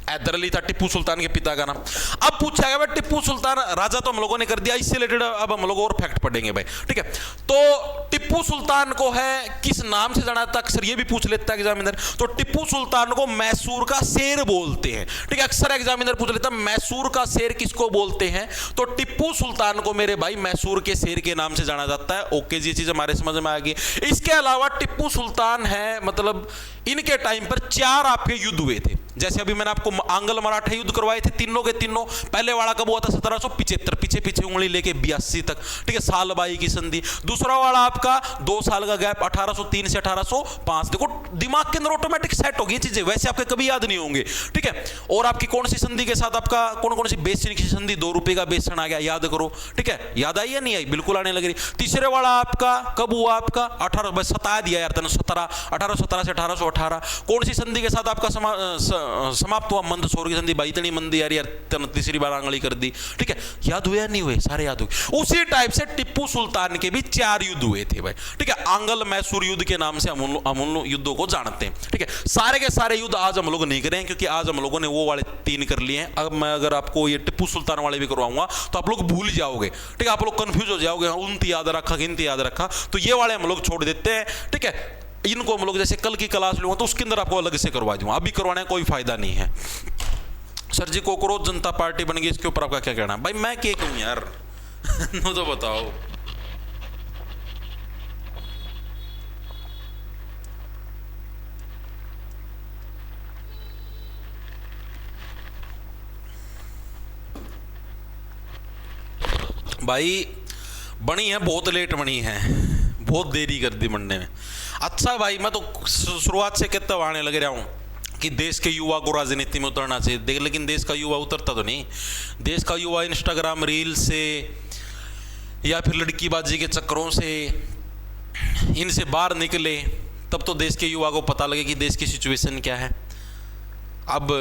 हैदर अली था, टिप्पू सुल्तान के पिता का नाम। अब पूछा गया भाई, टिप्पू सुल्तान राजा तो हम लोगों ने कर दिया, इससे रिलेटेड अब हम लोग और फैक्ट पढ़ेंगे भाई, ठीक है। तो टिप्पू सुल्तान को है किस नाम से जाना था, अक्सर ये भी पूछ लेता है एग्जामिनर। तो टिप्पू सुल्तान को मैसूर का शेर बोलते हैं, ठीक है, अक्सर एग्जामिनर पूछ लेता है मैसूर का शेर किसको बोलते हैं, तो टिप्पू सुल्तान को मेरे भाई मैसूर के शेर के नाम से जाना जाता है। ओके जी, चीज हमारे समझ में आ गई। इसके अलावा टिप्पू सुल्तान है, मतलब इनके टाइम पर 4 आपके युद्ध हुए थे। जैसे अभी मैंने आपको आंग्ल मराठा युद्ध करवाए थे, तीनों के तीनों। पहले वाला कब हुआ था, 1775, पीछे पीछे उंगली लेके 82 तक, ठीक है, सालबाई की संधि। दूसरा वाला आपका 2 साल का गैप, 1803 से 1805। देखो दिमाग के अंदर ऑटोमेटिक सेट होगी चीजें, वैसे आपके कभी याद नहीं होंगे, ठीक है। और आपकी कौन सी संधि के साथ आपका कौन कौन सी बेसन की संधि, 2 रुपए का बेसन आ गया, याद करो, ठीक है। याद आई या नहीं आई? बिल्कुल आने लग रही। तीसरे वाला आपका कब हुआ, आपका 18 सता दिया यार, 1817 से 1818। कौन सी संधि के साथ आपका समाप्त हुआ? मंदसौर की संधि। भाई इतनी मंदी यार तीसरी बार आंगली कर दी, ठीक है। याद हुए या नहीं हुए? सारे याद हुए। उसी टाइप से टिप्पू सुल्तान के भी 4 युद्ध हुए थे भाई, ठीक है। आंगल मैसूर युद्ध के नाम से हम उन युद्धों को जानते हैं, ठीक है। सारे के सारे युद्ध आज हम लोग नहीं करें, क्योंकि आज हम लोगों ने वो वाले 3 कर लिए हैं। अब मैं अगर आपको ये टिप्पू सुल्तान वाले भी करवाऊंगा तो आप लोग भूल जाओगे, ठीक है, आप लोग कंफ्यूज हो जाओगे, उनती याद रखा, गिनती याद रखा, तो ये वाले हम लोग छोड़ देते हैं, ठीक है। इनको हम लोग जैसे कल की क्लास लूंगा तो उसके अंदर आपको अलग से करवा दूंगा, अभी करवाने का कोई फायदा नहीं है। सर जी कोकरोच जनता पार्टी बन गई, इसके ऊपर आपका क्या कहना है? भाई मैं क्या कहूं यार नो तो बताओ। भाई बनी है, बहुत लेट बनी है, बहुत देरी कर दी बनने में। अच्छा भाई, मैं तो शुरुआत से कहता आने लग रहा हूँ कि देश के युवा को राजनीति में उतरना चाहिए, देख, लेकिन देश का युवा उतरता तो नहीं। देश का युवा इंस्टाग्राम रील से या फिर लड़कीबाजी के चक्करों से इनसे बाहर निकले, तब तो देश के युवा को पता लगे कि देश की सिचुएशन क्या है। अब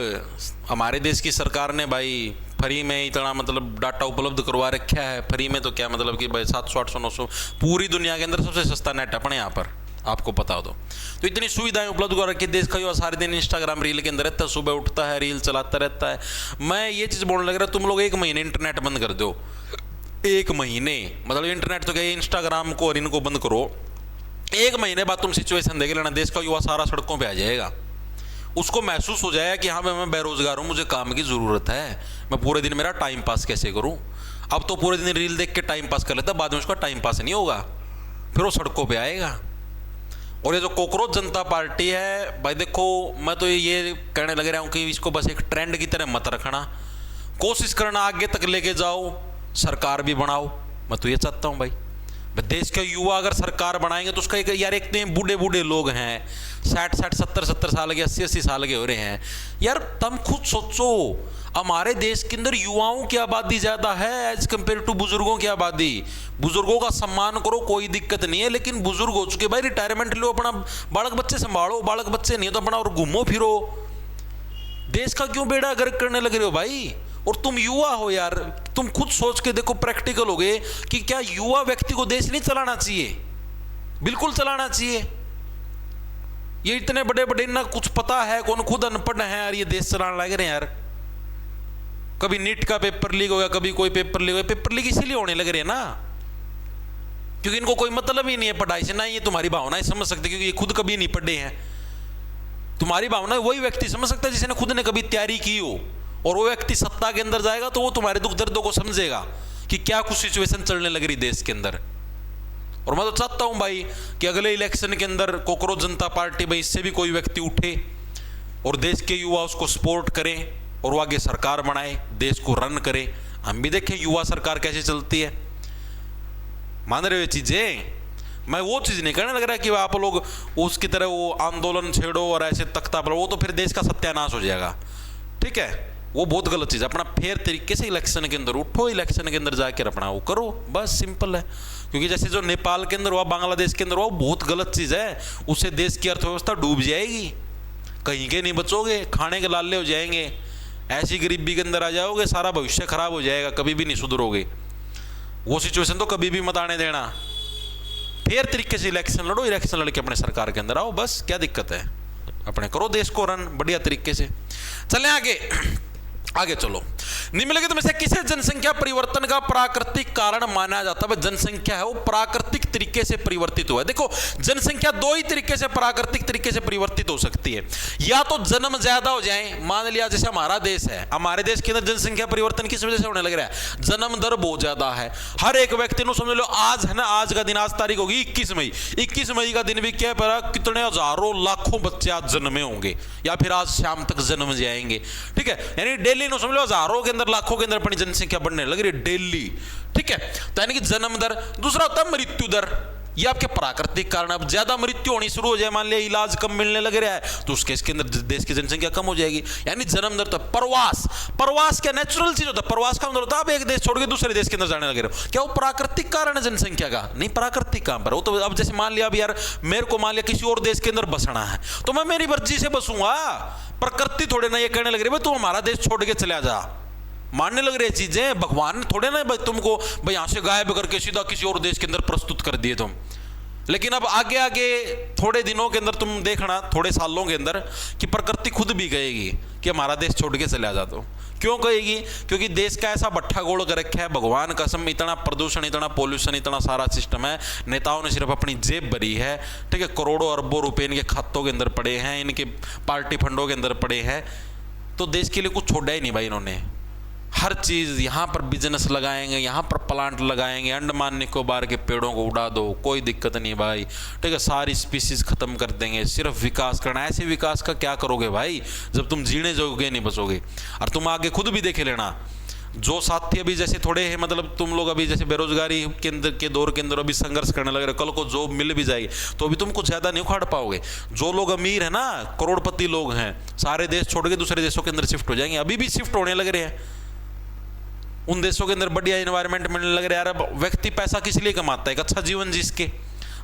हमारे देश की सरकार ने भाई फ्री में इतना मतलब डाटा उपलब्ध करवा रखा है। फ्री में तो क्या मतलब कि भाई 700 800 900 पूरी दुनिया के अंदर सबसे सस्ता नेट अपने यहाँ पर, आपको पता हो तो इतनी सुविधाएं उपलब्ध कर रखी। देश का युवा सारे दिन इंस्टाग्राम रील के अंदर रहता है, सुबह उठता है रील चलाता रहता है। मैं ये चीज़ बोलने लग रहा, तुम लोग 1 महीने इंटरनेट बंद कर दो, 1 महीने, मतलब इंटरनेट तो क्या, इंस्टाग्राम को और इनको बंद करो, 1 महीने बाद तुम सिचुएशन देख लेना, देश का युवा सारा सड़कों पर आ जाएगा। उसको महसूस हो जाएगा कि हाँ मैं बेरोजगार हूँ, मुझे काम की ज़रूरत है, मैं पूरे दिन मेरा टाइम पास कैसे करूँ। अब तो पूरे दिन रील देख के टाइम पास कर लेता, बाद में उसका टाइम पास नहीं होगा, फिर वो सड़कों पे आएगा। और ये जो कॉकरोच जनता पार्टी है भाई, देखो मैं तो ये कहने लग रहा हूँ कि इसको बस एक ट्रेंड की तरह मत रखना, कोशिश करना आगे तक लेके जाओ, सरकार भी बनाओ। मैं तो ये चाहता हूँ भाई, देश के युवा अगर सरकार बनाएंगे तो उसका एक यार, एक तो बूढ़े बूढ़े लोग हैं 60 70 साल के, 80 साल के हो रहे हैं यार। तुम खुद सोचो, हमारे देश के अंदर युवाओं की आबादी ज़्यादा है एज कम्पेयर टू बुजुर्गों की आबादी। बुजुर्गों का सम्मान करो, कोई दिक्कत नहीं है, लेकिन बुजुर्ग हो चुके भाई रिटायरमेंट लो, अपना बालक बच्चे संभालो, बालक बच्चे नहीं तो अपना और घूमो फिरो। देश का क्यों बेड़ा गर्क करने लग रहे हो भाई? और तुम युवा हो यार, तुम खुद सोच के देखो, प्रैक्टिकल हो गए कि क्या युवा व्यक्ति को देश नहीं चलाना चाहिए? बिल्कुल चलाना चाहिए। ये इतने बड़े बड़े ना कुछ पता है, कौन खुद अनपढ़ है यार, ये देश चलाने लग रहे हैं यार। कभी नीट का पेपर लीक हो गया, कभी कोई पेपर लीक हो गया। पेपर लीक इसीलिए होने लग रहे हैं ना क्योंकि इनको कोई मतलब ही नहीं है पढ़ाई से, ना ये तुम्हारी भावनाएं समझ सकते क्योंकि ये खुद कभी नहीं पढ़े हैं। तुम्हारी भावना वही व्यक्ति समझ सकता है जिसने खुद ने कभी तैयारी की हो, और वो व्यक्ति सत्ता के अंदर जाएगा तो वो तुम्हारे दुख दर्दों को समझेगा कि क्या कुछ सिचुएशन चलने लग रही देश के अंदर। और मैं तो चाहता हूं भाई कि अगले इलेक्शन के अंदर कॉकरोच जनता पार्टी भाई इससे भी कोई व्यक्ति उठे और देश के युवा उसको सपोर्ट करें और वो आगे सरकार बनाए, देश को रन करे। हम भी देखें युवा सरकार कैसे चलती है। मान रहे हो चीजें? मैं वो चीज नहीं करने लग रहा कि आप लोग उसकी तरह वो आंदोलन छेड़ो और ऐसे तख्ता पर, वो तो फिर देश का सत्यानाश हो जाएगा। ठीक है, वो बहुत गलत चीज है। अपना फेयर तरीके से इलेक्शन के अंदर उठो, इलेक्शन के अंदर जाकर अपना वो करो, बस सिंपल है। क्योंकि जैसे जो नेपाल के अंदर हुआ, बांग्लादेश के अंदर हुआ, बहुत गलत चीज है। उससे देश की अर्थव्यवस्था डूब जाएगी, कहीं के नहीं बचोगे, खाने के लाले हो जाएंगे, ऐसी गरीबी के अंदर आ जाओगे, सारा भविष्य खराब हो जाएगा, कभी भी नहीं सुधरोगे। वो सिचुएशन तो कभी भी मत आने देना। फेयर तरीके से इलेक्शन लड़ो, इलेक्शन लड़के अपने सरकार के अंदर आओ, बस क्या दिक्कत है? अपने करो देश को रन बढ़िया तरीके से। चलें आगे, आगे चलो। निम्नलिखित में से किसे जनसंख्या परिवर्तन का प्राकृतिक कारण माना जाता है? जनसंख्या है वो प्राकृतिक तरीके से परिवर्तित हुआ है। देखो, जनसंख्या दो ही तरीके से प्राकृतिक तरीके से परिवर्तित हो सकती है। या तो जन्म ज्यादा हो जाए, मान लिया जैसे हमारा देश है, हमारे देश के अंदर जनसंख्या परिवर्तन किस वजह से होने लग रहा है? जन्म दर बहुत ज्यादा है। हर एक व्यक्ति को समझ लो, आज है ना, आज का दिन, आज तारीख होगी 21 मई। 21 मई का दिन भी क्या है, कितने हजारों लाखों बच्चे आज जन्मे होंगे या फिर आज शाम तक जन्म जाएंगे। ठीक है, यानी डेली नो समझ लो हजारों के अंदर, लाखों के अंदर अपनी जनसंख्या बढ़ने लग रही है डेली। ठीक है, तो यानी कि जन्म दर। दूसरा होता है मृत्यु दर। ये आपके प्राकृतिक कारण, अब ज्यादा मृत्यु होनी शुरू हो जाए, मान लिया इलाज कम मिलने लग रहा है तो उसके इसके अंदर देश की जनसंख्या कम हो जाएगी, यानी जन्म दर। तो प्रवास, प्रवास क्या नेचुरल चीज होता है? प्रवास का मतलब होता है आप एक देश छोड़ के दूसरे देश के अंदर जाने लगे रहे हो। क्या वो प्राकृतिक कारण है जनसंख्या का? नहीं, प्राकृतिक काम पर वो तो। अब जैसे मान लिया अब यार मेरे को मान लिया किसी और देश के अंदर बसना है तो मैं मेरी मर्जी से बसूंगा। प्रकृति थोड़े ना ये कहने लग रही है तू हमारा देश छोड़ के चला जा, मानने लग रही है चीजें। भगवान थोड़े ना भाई तुमको भाई यहां से गायब करके सीधा किसी और देश के अंदर प्रस्तुत कर दिए तुम। लेकिन अब आगे आगे थोड़े दिनों के अंदर तुम देखना, थोड़े सालों के अंदर, कि प्रकृति खुद भी कहेगी कि हमारा देश छोड़ के चले जा। तो क्यों कहेगी? क्योंकि देश का ऐसा भट्ठा गोल कर रखा है, भगवान कसम, इतना प्रदूषण, इतना पोल्यूशन, इतना सारा सिस्टम है। नेताओं ने सिर्फ अपनी जेब भरी है। ठीक है, करोड़ों अरबों रुपए इनके खातों के अंदर पड़े हैं, इनके पार्टी फंडों के अंदर पड़े हैं, तो देश के लिए कुछ छोड़ा ही नहीं भाई इन्होंने। हर चीज़ यहाँ पर बिजनेस लगाएंगे, यहाँ पर प्लांट लगाएंगे, अंडमान निकोबार के पेड़ों को उड़ा दो, कोई दिक्कत नहीं भाई। ठीक है, सारी स्पीसीज खत्म कर देंगे, सिर्फ विकास करना। ऐसे विकास का क्या करोगे भाई जब तुम जीने जोगे नहीं बचोगे? और तुम आगे खुद भी देखे लेना, जो साथी अभी जैसे थोड़े हैं, मतलब तुम लोग अभी जैसे बेरोजगारी के अंदर के दौर के अंदर अभी संघर्ष करने लग रहे, कल को जॉब मिल भी जाएगी तो अभी तुम कुछ ज़्यादा नहीं उखाड़ पाओगे। जो लोग अमीर है ना, करोड़पति लोग हैं, सारे देश छोड़ के दूसरे देशों के अंदर शिफ्ट हो जाएंगे, अभी भी शिफ्ट होने लग रहे हैं। उन देशों के अंदर बढ़िया एनवायरनमेंट मिलने लग रहा है। यार व्यक्ति पैसा किस लिए कमाता है? एक अच्छा जीवन जिसके,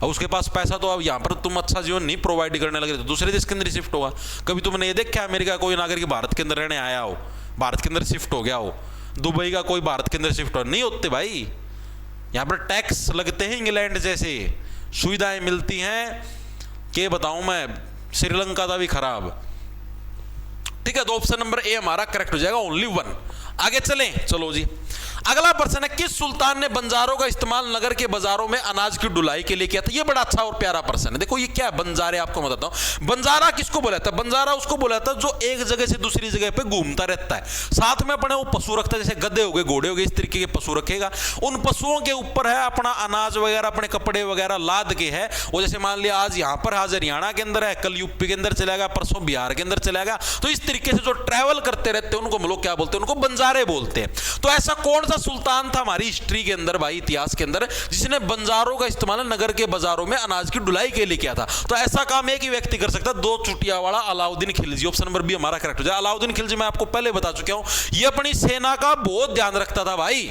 और उसके पास पैसा तो अब यहाँ पर तुम अच्छा जीवन नहीं प्रोवाइड करने लगे तो दूसरे देश के अंदर शिफ्ट होगा। कभी तुमने ये देखा अमेरिका कोई नागरिक भारत के अंदर रहने आया हो, भारत के अंदर शिफ्ट हो गया हो? दुबई का कोई भारत के अंदर शिफ्ट हो नहीं होते भाई। यहाँ पर टैक्स लगते हैं इंग्लैंड जैसे, सुविधाएं मिलती हैं कि बताऊं मैं, श्रीलंका का भी खराब। ठीक है, तो ऑप्शन नंबर ए हमारा करेक्ट हो जाएगा, ओनली 1। आगे चलें, चलो जी। अगला प्रश्न है, किस सुल्तान ने बंजारों का इस्तेमाल नगर के बाजारों में अनाज की ढुलाई के लिए किया था? ये बड़ा अच्छा और प्यारा प्रश्न है। देखो ये क्या है, बंजारे, आपको बताता हूं। बंजारा किसको बोला था? बंजारा उसको बोला था जो एक जगह से दूसरी जगह पे घूमता रहता है, साथ में अपने वो पशु रखता है, जैसे गधे हो गए, घोड़े हो गए, इस तरीके के पशु रखेगा। उन पशुओं के ऊपर है अपना अनाज वगैरह, अपने कपड़े वगैरह लाद के है वो। जैसे मान लिया आज यहाँ पर, आज हरियाणा के अंदर है, कल यूपी के अंदर चलेगा, परसों बिहार के अंदर चलेगा। तो इस तरीके से जो ट्रैवल करते रहते हैं उनको हम लोग क्या बोलते हैं? उनको बंजारे बोलते हैं। तो ऐसा कौन सा सुल्तान था हमारी हिस्ट्री के अंदर भाई, इतिहास के अंदर, जिसने बंजारों का इस्तेमाल नगर के बाजारों में अनाज की ढुलाई के लिए किया था? तो ऐसा काम एक ही व्यक्ति कर सकता है, 2 चुटिया वाला Alauddin Khilji. Option number B हमारा करेक्ट हो जाए। अलाउद्दीन खिलजी मैं आपको पहले बता चुका हूं, ये अपनी सेना का बहुत ध्यान रखता था भाई।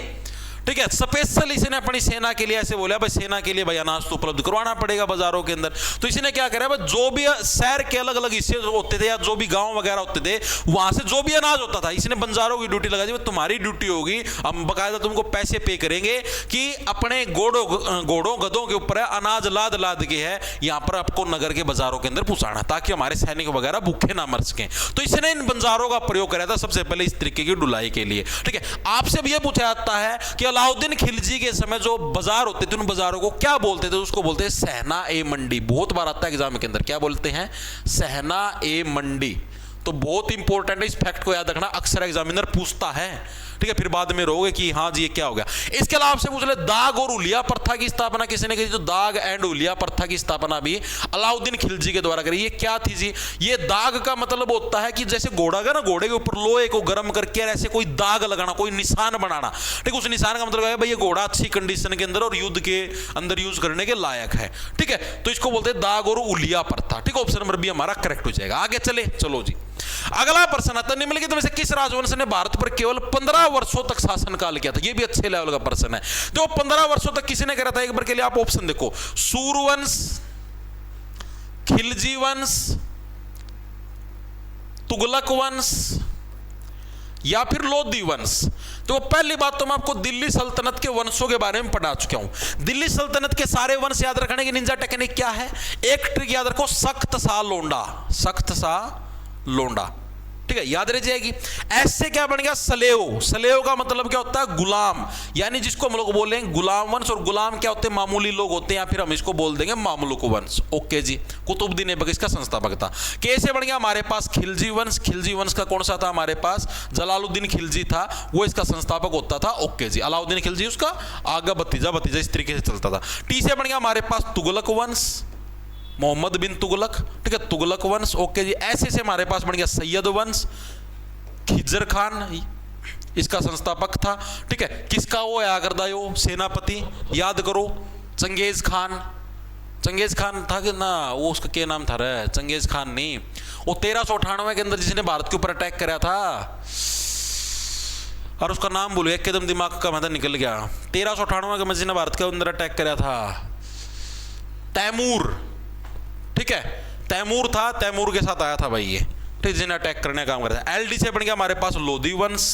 ठीक है। स्पेशल इसने अपनी सेना के लिए ऐसे बोला, भाई सेना के लिए भाई अनाज तो उपलब्ध करवाना पड़ेगा बाजारों के अंदर। तो इसने क्या करा, भाई जो भी शहर के अलग अलग हिस्से होते थे या जो भी गांव वगैरह होते थे, वहां से जो भी अनाज होता था, इसने बंजारों की ड्यूटी लगा दी, तुम्हारी ड्यूटी होगी, हम बकायदा तुमको पैसे पे करेंगे कि अपने घोड़ों गधों के ऊपर अनाज लाद लाद के है यहां पर आपको नगर के बाजारों के अंदर पहुंचाना, ताकि हमारे सैनिक वगैरह भूखे ना मर सकें। तो इसने इन बंजारों का प्रयोग करा था सबसे पहले इस तरीके की ढुलाई के लिए। ठीक है, आपसे भी यह पूछा जाता है कि अलाउद्दीन खिलजी के समय जो बाजार होते थे, उन बाजारों को क्या बोलते थे? उसको बोलते हैं सहना ए मंडी। बहुत बार आता है एग्जाम के अंदर, क्या बोलते हैं? सहना ए मंडी। तो बहुत इंपॉर्टेंट है, इस फैक्ट को याद रखना, अक्सर एग्जामिनर पूछता है। ठीक है, फिर बाद में रोगे कि हाँ जी ये क्या हो गया। इसके अलावा आपसे पूछ ले, दाग और उलिया प्रथा की स्थापना किसने करी? तो दाग एंड उलिया प्रथा की स्थापना भी अलाउद्दीन खिलजी के द्वारा करी। ये क्या थी जी? ये दाग का मतलब होता है कि जैसे घोड़ा का ना, घोड़े के ऊपर लोहे को गर्म करके ऐसे कोई दाग लगाना, कोई निशान बनाना। ठीक, उस निशान का मतलब है भाई ये घोड़ा अच्छी कंडीशन के अंदर और युद्ध के अंदर यूज करने के लायक है। ठीक है, तो इसको बोलते हैं दाग और उलिया प्रथा। ठीक है, ऑप्शन नंबर बी हमारा करेक्ट हो जाएगा। आगे चले, चलो जी अगला प्रश्न आता है, निम्नलिखित में से किस राजवंश ने भारत पर केवल 15 वर्षों तक शासनकाल किया था? यह भी अच्छे लेवल का प्रश्न है। तो 15 वर्षों तक किसने करा था? एक बार के लिए आप ऑप्शन देखो, सूर्यवंश, खिलजी वंश, तुगलक वंश या फिर लोधी वंश। तो पहली बात तो मैं आपको दिल्ली सल्तनत के वंशों के बारे में पढ़ा चुका हूं। दिल्ली सल्तनत के सारे वंश याद रखने की निंजा टेक्निक क्या है? एक ट्रिक याद रखो, सख्त सा लोंडा, सख्त सा लोंडा। ठीक है, याद रह जाएगी। ऐसे क्या बन गया? सलेव। सलेव का मतलब क्या होता है? गुलाम, यानी जिसको हम लोग बोलेंगे गुलाम वंश। और गुलाम क्या होते हैं? मामूली लोग होते हैं, या फिर हम इसको बोल देंगे मामलुक वंश। ओके जी, कुतुबुद्दीन ऐबक इसका संस्थापक था। कैसे बन गया हमारे पास? खिलजी वंश। खिलजी वंश का कौन सा था हमारे पास? जलालुद्दीन खिलजी था, वो इसका संस्थापक होता था। ओके जी, अलाउद्दीन खिलजी उसका आगा भतीजा, भतीजा इस तरीके से चलता था। टी से बन गया हमारे पास तुगलक वंश, मोहम्मद बिन तुगलक। ठीक है, तुगलक वंश। ओके जी, ऐसे से हमारे पास बन गया सैयद वंश, खिजर खान इसका संस्थापक था। ठीक है, किसका वो आया करदा यो सेनापति? याद करो, चंगेज खान। चंगेज खान था कि ना, वो उसका क्या नाम था रे? चंगेज खान नहीं, वो 1398 के अंदर जिसने भारत के ऊपर अटैक कराया था, और उसका नाम बोलो, एकदम दिमाग का मतलब निकल गया। 1398 के जिसने भारत के अंदर अटैक कराया था, तैमूर। ठीक है, तैमूर था, तैमूर के साथ आया था भाई ये। ठीक, जिन्हें अटैक करने का काम करता है। एलडी से बन गया हमारे पास लोधी वंश,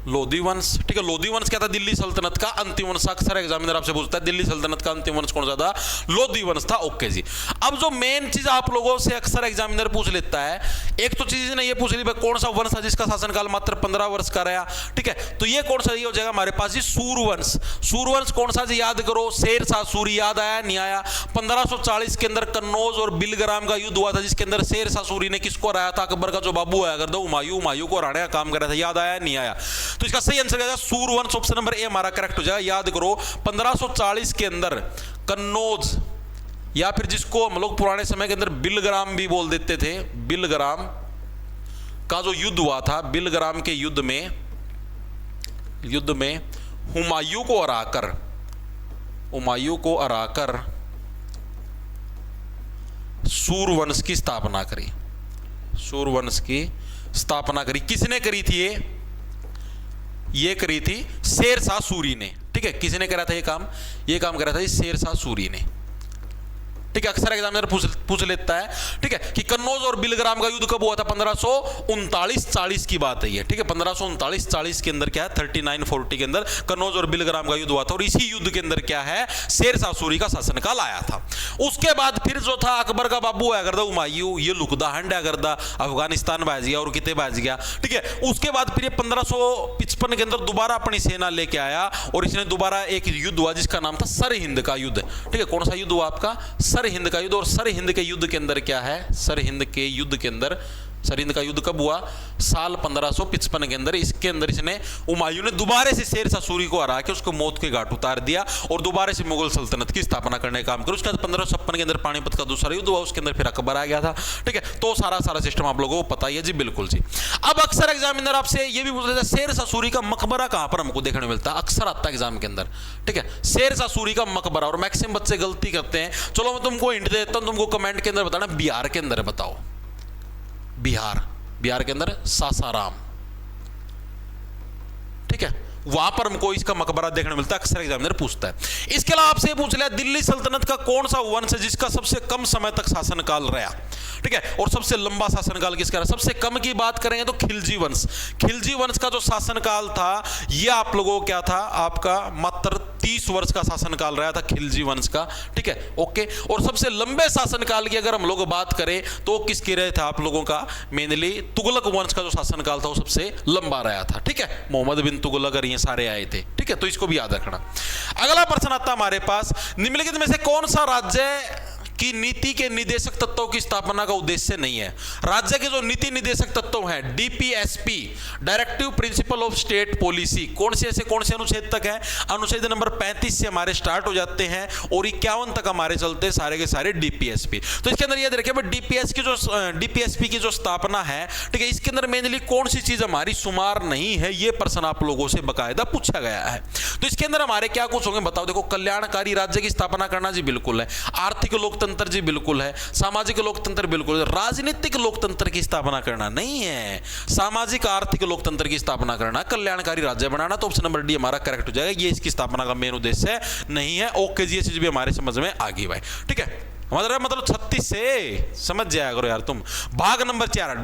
लोधी वंश। ठीक है, लोधी वंश क्या था? दिल्ली सल्तनत का अंतिम वंश। अक्सर एग्जामिनर आपसे पूछता है दिल्ली सल्तनत का अंतिम वंश कौन सा था? लोधी वंश था। ओके जी, अब जो मेन चीज आप लोगों से अक्सर एग्जामिनर पूछ लेता है, एक तो चीज ने ये पूछ ली कौन सा वंश था जिसका शासनकाल मात्र 15 वर्ष का रहा। ठीक है, तो ये कौन सा ये हो जाएगा हमारे पास जी? सूर्यवंश। सूर्यवंश कौन सा जी? याद करो, शेर शाह सूरी। याद आया नहीं आया? 1540 के अंदर कन्नौज और बिलग्राम का युद्ध हुआ था, जिसके अंदर शेर शाह सूरी ने किसको हराया था? अकबर का जो बाबू आया करता हुमायूं, हुमायूं को हराने का काम कर रहा था। याद आया नहीं आया? तो इसका सही आंसर क्या है? सूर्यवंश। ऑप्शन नंबर ए हमारा करेक्ट हो जाएगा। याद करो, 1540 के अंदर कन्नौज, या फिर जिसको हम लोग पुराने समय के अंदर बिलग्राम भी बोल देते थे, बिलग्राम का जो युद्ध हुआ था, बिलग्राम के युद्ध में हुमायूं को हराकर सूर्यवंश की स्थापना करी। सूर्यवंश की स्थापना करी किसने करी थी? ये करी थी शेर शाह सूरी ने। ठीक है, किसने करा था ये काम? ये काम करा था शेर शाह सूरी ने। ठीक है, अक्सर एग्जामिनर पूछ लेता है, ठीक है, कि कन्नौज और बिलग्राम का युद्ध कब हुआ था? 1539-40 की बात है ये। ठीक है, 1539-40 के अंदर क्या है? 3940 के अंदर कन्नौज और बिलग्राम का युद्ध हुआ था, और इसी युद्ध के अंदर क्या है? शेर शाह सूरी का शासनकाल आया था। उसके बाद फिर जो था अकबर का बाबू आया करदा हुमायूं, ये लुकदा हंडा करदा अफगानिस्तान भाज गया और कितने भाज गया। ठीक है, उसके बाद फिर 1555 के अंदर दोबारा अपनी सेना लेके आया, और इसने दोबारा एक युद्ध हुआ जिसका नाम था सरहिंद का युद्ध। ठीक है, कौन सा युद्ध हुआ आपका? सरहिंद का युद्ध। और सरहिंद के युद्ध के अंदर क्या है? सरहिंद के युद्ध के अंदर, सरहिंद का युद्ध कब हुआ? साल 1555 के अंदर। इसके अंदर इसने हुमायूं ने दोबारा से शेर शाह सूरी को हरा के उसको मौत के घाट उतार दिया, और दोबारा से मुगल सल्तनत की स्थापना करने का काम किया। उसके बाद 1556 के अंदर पानीपत का दूसरा युद्ध हुआ, उसके अंदर फिर अकबर आ गया था। ठीक है, तो सारा सिस्टम आप लोगों को पता ही है जी। बिल्कुल जी। अब अक्सर एग्जामिनर आपसे ये भी पूछ लेता है, शेर शाह सूरी का मकबरा कहां पर हमको देखने मिलता है? अक्सर आता है एग्जाम के अंदर। ठीक है, शेर शाह सूरी का मकबरा, और मैक्सिमम बच्चे गलती करते हैं। चलो मैं तुमको हिंट देता हूं, तुमको कमेंट के अंदर बताना बिहार के अंदर है। बताओ, बिहार के अंदर सासाराम। ठीक है, वहां पर हमको इसका मकबरा देखने मिलता है, अक्सर एग्जामिनर पूछता है। इसके अलावा आपसे पूछ लिया दिल्ली सल्तनत का कौन सा वंश है जिसका सबसे कम समय तक शासनकाल रहा, ठीक है, और सबसे लंबा शासनकाल किसका रहा। सबसे कम की बात करेंगे तो खिलजी वंश, खिलजी वंश का जो शासनकाल था यह आप लोगों को क्या था, आपका मात्र 30 वर्ष का शासनकाल रहा था खिलजी वंश का, ठीक है, ओके। और सबसे लंबे शासनकाल की अगर हम लोग बात करें तो किसके रहे थे आप लोगों का, मेनली तुगलक वंश का जो शासनकाल था वो सबसे लंबा रहा था, ठीक है, मोहम्मद बिन तुगलक और ये सारे आए थे, ठीक है, तो इसको भी याद रखना। अगला प्रश्न आता है हमारे पास, निम्नलिखित में से कौन सा राज्य कि नीति के निदेशक तत्वों की स्थापना का उद्देश्य नहीं है। राज्य के जो नीति निदेशक तत्व हैं, DPSP, directive principle of state policy, कौन से अनुच्छेद तक है, अनुच्छेद नंबर 35 से हमारे स्टार्ट हो जाते हैं और 51 तक हमारे चलते सारे के सारे डीपीएसपी। तो इसके अंदर याद रखिए डीपीएसपी की जो स्थापना है, ठीक है, इसके अंदर मेनली कौन सी चीज हमारी शुमार नहीं है, ये प्रश्न आप लोगों से बकायदा पूछा गया है। तो इसके अंदर हमारे क्या कुछ होंगे बताओ। देखो, कल्याणकारी राज्य की स्थापना करना जी बिल्कुल है, आर्थिक लोकतंत्र जी बिल्कुल है, सामाजिक लोकतंत्र बिल्कुल है, राजनीतिक लोकतंत्र की स्थापना करना नहीं है, सामाजिक आर्थिक लोकतंत्र की स्थापना करना, कल्याणकारी राज्य बनाना। तो ऑप्शन नंबर डी हमारा करेक्ट हो जाएगा, ये इसकी स्थापना का मेन उद्देश्य नहीं है। ओके जी, ये चीज भी हमारे समझ में आ गई भाई, ठीक है, मतलब 36 से समझ जाया करो यार तुम। भाग नंबर 4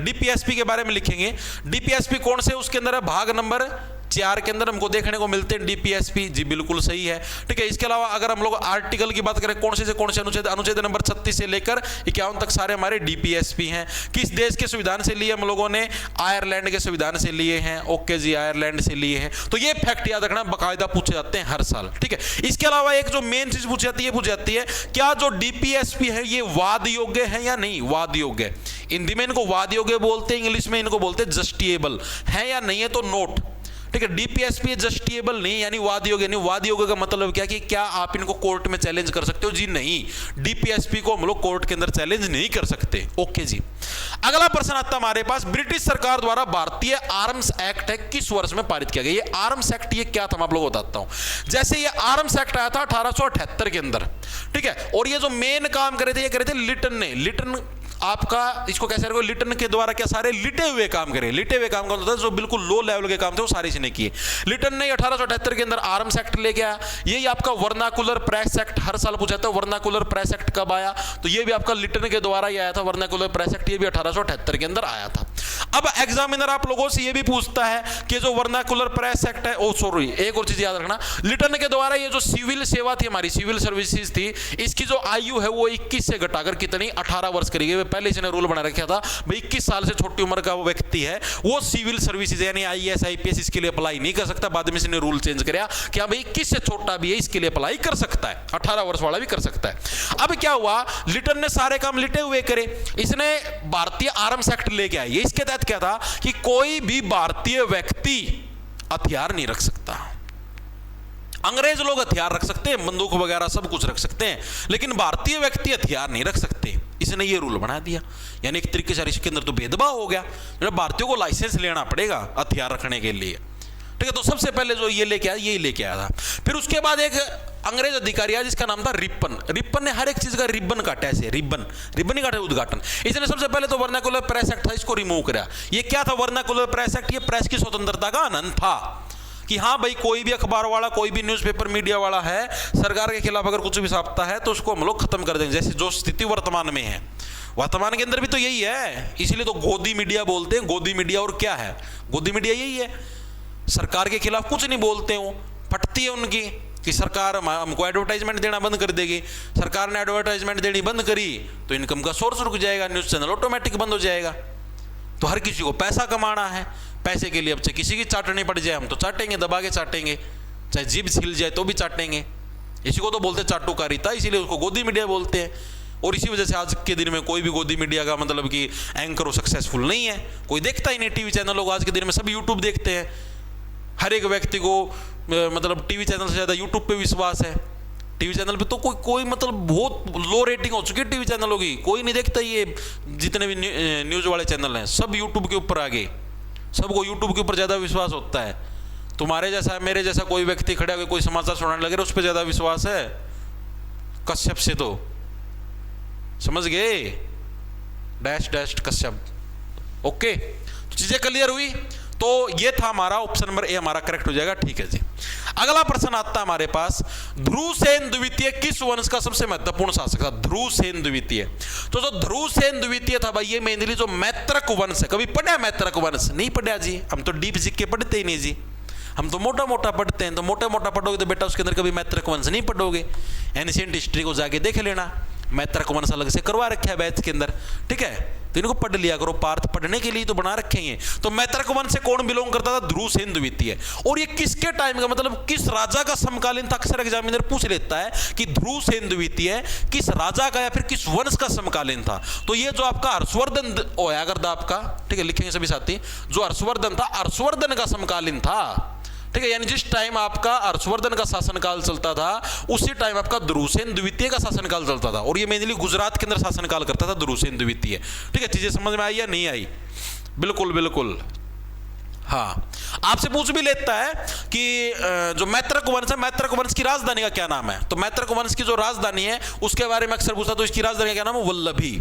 डीपीएसपी के बारे में लिखेंगे, डीपीएसपी कौन से उसके अंदर है, भाग नंबर 4 के अंदर हमको देखने को मिलते हैं डीपीएसपी, जी बिल्कुल सही है, ठीक है। इसके अलावा अगर हम लोग आर्टिकल की बात करें, कौन से अनुच्छेद नंबर 36 से लेकर 51 तक सारे हमारे डीपीएसपी हैं। किस देश के संविधान से लिए हम लोगों ने, आयरलैंड के संविधान से लिए हैं, ओके जी, आयरलैंड से लिए हैं। तो ये फैक्ट याद रखना, बाकायदा पूछे जाते हैं हर साल, ठीक है। इसके अलावा एक जो मेन चीज पूछी जाती है क्या जो डीपीएसपी है ये वाद योग्य है या नहीं, वाद योग्य, हिंदी में इनको वाद योग्य बोलते हैं, इंग्लिश में इनको बोलते हैं जस्टिएबल, है या नहीं है, तो नोट, ठीक है। डीपीएसपी जस्टिएबल नहीं यानी वाद योग्य नहीं। वाद योग्य का मतलब क्या कि क्या आप इनको कोर्ट में चैलेंज कर सकते हो, जी नहीं, डीपीएसपी को हम लोग कोर्ट के अंदर चैलेंज नहीं कर सकते, ओके जी। अगला प्रश्न आता है हमारे पास, ब्रिटिश सरकार द्वारा भारतीय आर्म्स एक्ट है किस वर्ष में पारित किया गया। ये आर्म्स एक्ट ये क्या था मैं आप लोगों को बताता हूं। जैसे ये आर्म्स एक्ट आया था 1878 के अंदर, ठीक है, और ये जो मेन काम करे थे ये करे थे लिटन ने, लिटन आपका इसको कैसे रखो, लिटन के द्वारा क्या सारे लिटे हुए काम करे, लिटे हुए काम करता था, जो बिल्कुल लो लेवल के काम थे वो सारे इसने किए। लिटन ने 1878 के अंदर आर्म्स एक्ट लेके आया। यही आपका वर्नाकुलर प्रेस एक्ट हर साल पूछा था, वर्नाकुलर प्रेस एक्ट कब आया, तो ये भी आपका लिटन के द्वारा ही आया था, वर्नाकुलर प्रेस एक्ट, ये भी 1878 के अंदर आया था। अब एग्जामिनर आप लोगों से ये भी पूछता है कि जो वर्नाकुलर प्रेस एक्ट है, ओ सॉरी एक और चीज याद रखना, लिटन के द्वारा ये जो सिविल सेवा थी हमारी, सिविल सर्विसेज थी, इसकी जो आयु है वो 21 से घटाकर कितनी 18 वर्ष करी गई। पहले इसने रूल बना रखा था भाई 21 साल से छोटी उम्र का वो व्यक्ति है वो सिविल सर्विसेज यानी आईएएस आईपीएस इसके लिए अप्लाई नहीं कर सकता। बाद में इसने रूल चेंज किया कि भाई 21 से छोटा भी है इसके लिए अप्लाई कर सकता है, 18 वर्ष वाला भी कर सकता है। अब क्या हुआ, लिटन ने सारे काम लिटे हुए करे, इसने भारतीय आर्म्स एक्ट लेके आया। ये इसके तहत क्या था कि कोई भी भारतीय व्यक्ति हथियार नहीं रख सकता। अंग्रेज लोग हथियार रख सकते हैं, बंदूक वगैरह सब कुछ रख सकते हैं, लेकिन भारतीय व्यक्ति हथियार नहीं रख सकते। इसने ये रूल बना दिया, यानी एक तरीके से इसके अंदर तो भेदभाव हो गया, भारतीयों को लाइसेंस लेना पड़ेगा हथियार रखने के लिए, ठीक है। तो सबसे पहले जो ये लेके आया, यही लेके आया था। फिर उसके बाद एक अंग्रेज अधिकारी आया जिसका नाम था रिपन। रिपन ने हर एक चीज का रिबन काटा, ऐसे रिबन ही काटा, उद्घाटन। इसने सबसे पहले तो वर्नाकुलर प्रेस एक्ट था, इसको रिमूव करा। ये क्या था वर्नाकुलर प्रेस एक्ट, ये प्रेस की स्वतंत्रता का आनंद था कि हाँ भाई कोई भी अखबार वाला, कोई भी न्यूज़पेपर मीडिया वाला है, सरकार के खिलाफ अगर कुछ भी छापता है तो उसको हम लोग खत्म कर देंगे, जैसे जो स्थिति वर्तमान में है। वर्तमान के अंदर भी तो यही है, इसीलिए तो गोदी मीडिया बोलते हैं। गोदी मीडिया और क्या है, गोदी मीडिया यही है, सरकार के खिलाफ कुछ नहीं बोलते हो, फटती है उनकी कि सरकार हमको एडवर्टाइजमेंट देना बंद कर देगी। सरकार ने एडवर्टाइजमेंट देनी बंद करी तो इनकम का सोर्स रुक जाएगा, न्यूज़ चैनल ऑटोमेटिक बंद हो जाएगा। तो हर किसी को पैसा कमाना है, पैसे के लिए अब चाहे किसी की चाटनी पड़ जाए हम तो चाटेंगे, दबा के चाटेंगे, चाहे जीभ छिल जाए तो भी चाटेंगे। इसी को तो बोलते चाटुकारिता, इसीलिए उसको गोदी मीडिया बोलते हैं। और इसी वजह से आज के दिन में कोई भी गोदी मीडिया का मतलब कि एंकर सक्सेसफुल नहीं है, कोई देखता ही नहीं। टीवी चैनल लोग आज के दिन में सब यूट्यूब देखते हैं, हर एक व्यक्ति को मतलब टीवी चैनल से ज़्यादा यूट्यूब पे विश्वास है। टीवी चैनल पे तो कोई मतलब बहुत लो रेटिंग हो चुकी है टीवी चैनलों की, कोई नहीं देखता। ये जितने भी न्यूज़ वाले चैनल हैं सब यूट्यूब के ऊपर आ गए, सबको यूट्यूब के ऊपर ज़्यादा विश्वास होता है। तुम्हारे जैसा मेरे जैसा कोई व्यक्ति खड़ा होकर कोई समाचार सुनाने लगे उस पर ज़्यादा विश्वास है कश्यप से, तो समझ गए, डैश डैश कश्यप। ओके, तो चीज़ें क्लियर हुई। तो ये था हमारा ऑप्शन नंबर ए हमारा करेक्ट हो जाएगा। ठीक है जी। अगला प्रश्न आता है हमारे पास, ध्रुवसेन द्वितीय किस वंश का सबसे महत्वपूर्ण शासक था? ध्रुवसेन द्वितीय, तो जो ध्रुवसेन द्वितीय था भाई, ये मेनली जो मैत्रक वंश है। कभी पढ़ा मैत्रक वंश? नहीं पढ़ा जी, हम तो डीप जीके पढ़ते ही नहीं जी, हम तो मोटा मोटा पढ़ते हैं। तो मोटा मोटा पढ़ोगे तो बेटा उसके अंदर कभी मैत्रक वंश नहीं पढ़ोगे। एंशिएंट हिस्ट्री को जाके देख लेना, मैत्रक वंश अलग से करवा रखा है बैच के अंदर। ठीक है, तो इनको पढ़ लिया करो, पार्थ पढ़ने के लिए तो बना रखे हैं। तो मैत्रक वंश से कौन बिलोंग करता था? ध्रुवसेन द्वितीय। और ये किसके टाइम का, मतलब किस राजा का समकालीन था? अक्सर एग्जामिनर पूछ लेता है कि ध्रुवसेन द्वितीय किस राजा का या फिर किस वंश का समकालीन था। तो ये जो आपका हर्षवर्धन होया करता आपका, ठीक है, लिखेंगे सभी साथी, जो हर्षवर्धन था, हर्षवर्धन का समकालीन था। ठीक है, यानी जिस टाइम आपका हर्षवर्धन का शासनकाल चलता था उसी टाइम आपका ध्रुवसेन द्वितीय का शासनकाल चलता था। और ये मेनली गुजरात के अंदर शासनकाल करता था ध्रुवसेन द्वितीय। ठीक है, चीजें समझ में आई या नहीं आई? बिल्कुल बिल्कुल। हाँ, आपसे पूछ भी लेता है कि जो मैत्रक वंश है, मैत्रक वंश की राजधानी का क्या नाम है? तो मैत्रक वंश की जो राजधानी है उसके बारे में अक्सर पूछता, तो इसकी राजधानी का क्या नाम है? वल्लभी।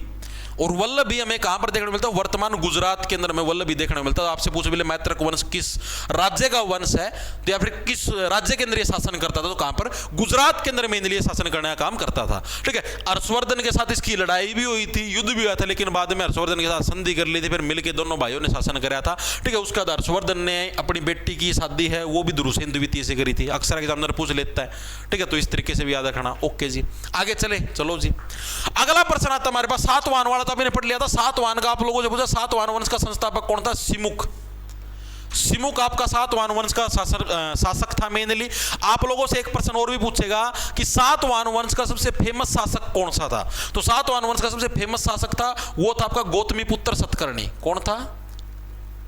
और वल्लभी हमें कहां पर देखने को मिलता है? वर्तमान गुजरात के अंदर में वल्लभी देखने को मिलता है। आपसे पूछ भी ले मैत्रक वंश किस राज्य का वंश है, तो या फिर किस राज्य के अंदर ये शासन करता था? तो कहां पर? गुजरात के अंदर मेनली शासन करने का काम करता था। ठीक है, हर्षवर्धन के साथ इसकी लड़ाई भी हुई थी, युद्ध भी हुआ था, लेकिन बाद में हर्षवर्धन के साथ संधि कर ली थी, फिर मिलकर दोनों भाइयों ने शासन कराया था। ठीक है, उसके बाद हर्षवर्धन ने अपनी बेटी की शादी है वो भी ध्रुवसेन द्वितीय से करी थी। अक्सर एग्जामिनर पूछ लेता है। ठीक है, तो इस तरीके से भी याद रखना। ओके जी, आगे चले, चलो जी। अगला प्रश्न आता हमारे पास, सातवाहन वाला तो आपने पढ़ लिया था। सातवाहन का आप लोगों से पूछा, सातवाहन वंश का संस्थापक कौन था? सिमुक। सिमुक आपका सातवाहन वंश का शासक था मेनली। आप लोगों से एक प्रश्न और भी पूछेगा कि सातवाहन वंश का सबसे फेमस शासक कौन सा था? तो सातवाहन वंश का सबसे फेमस शासक था, वो था आपका गौतमीपुत्र सतकर्णी। कौन था?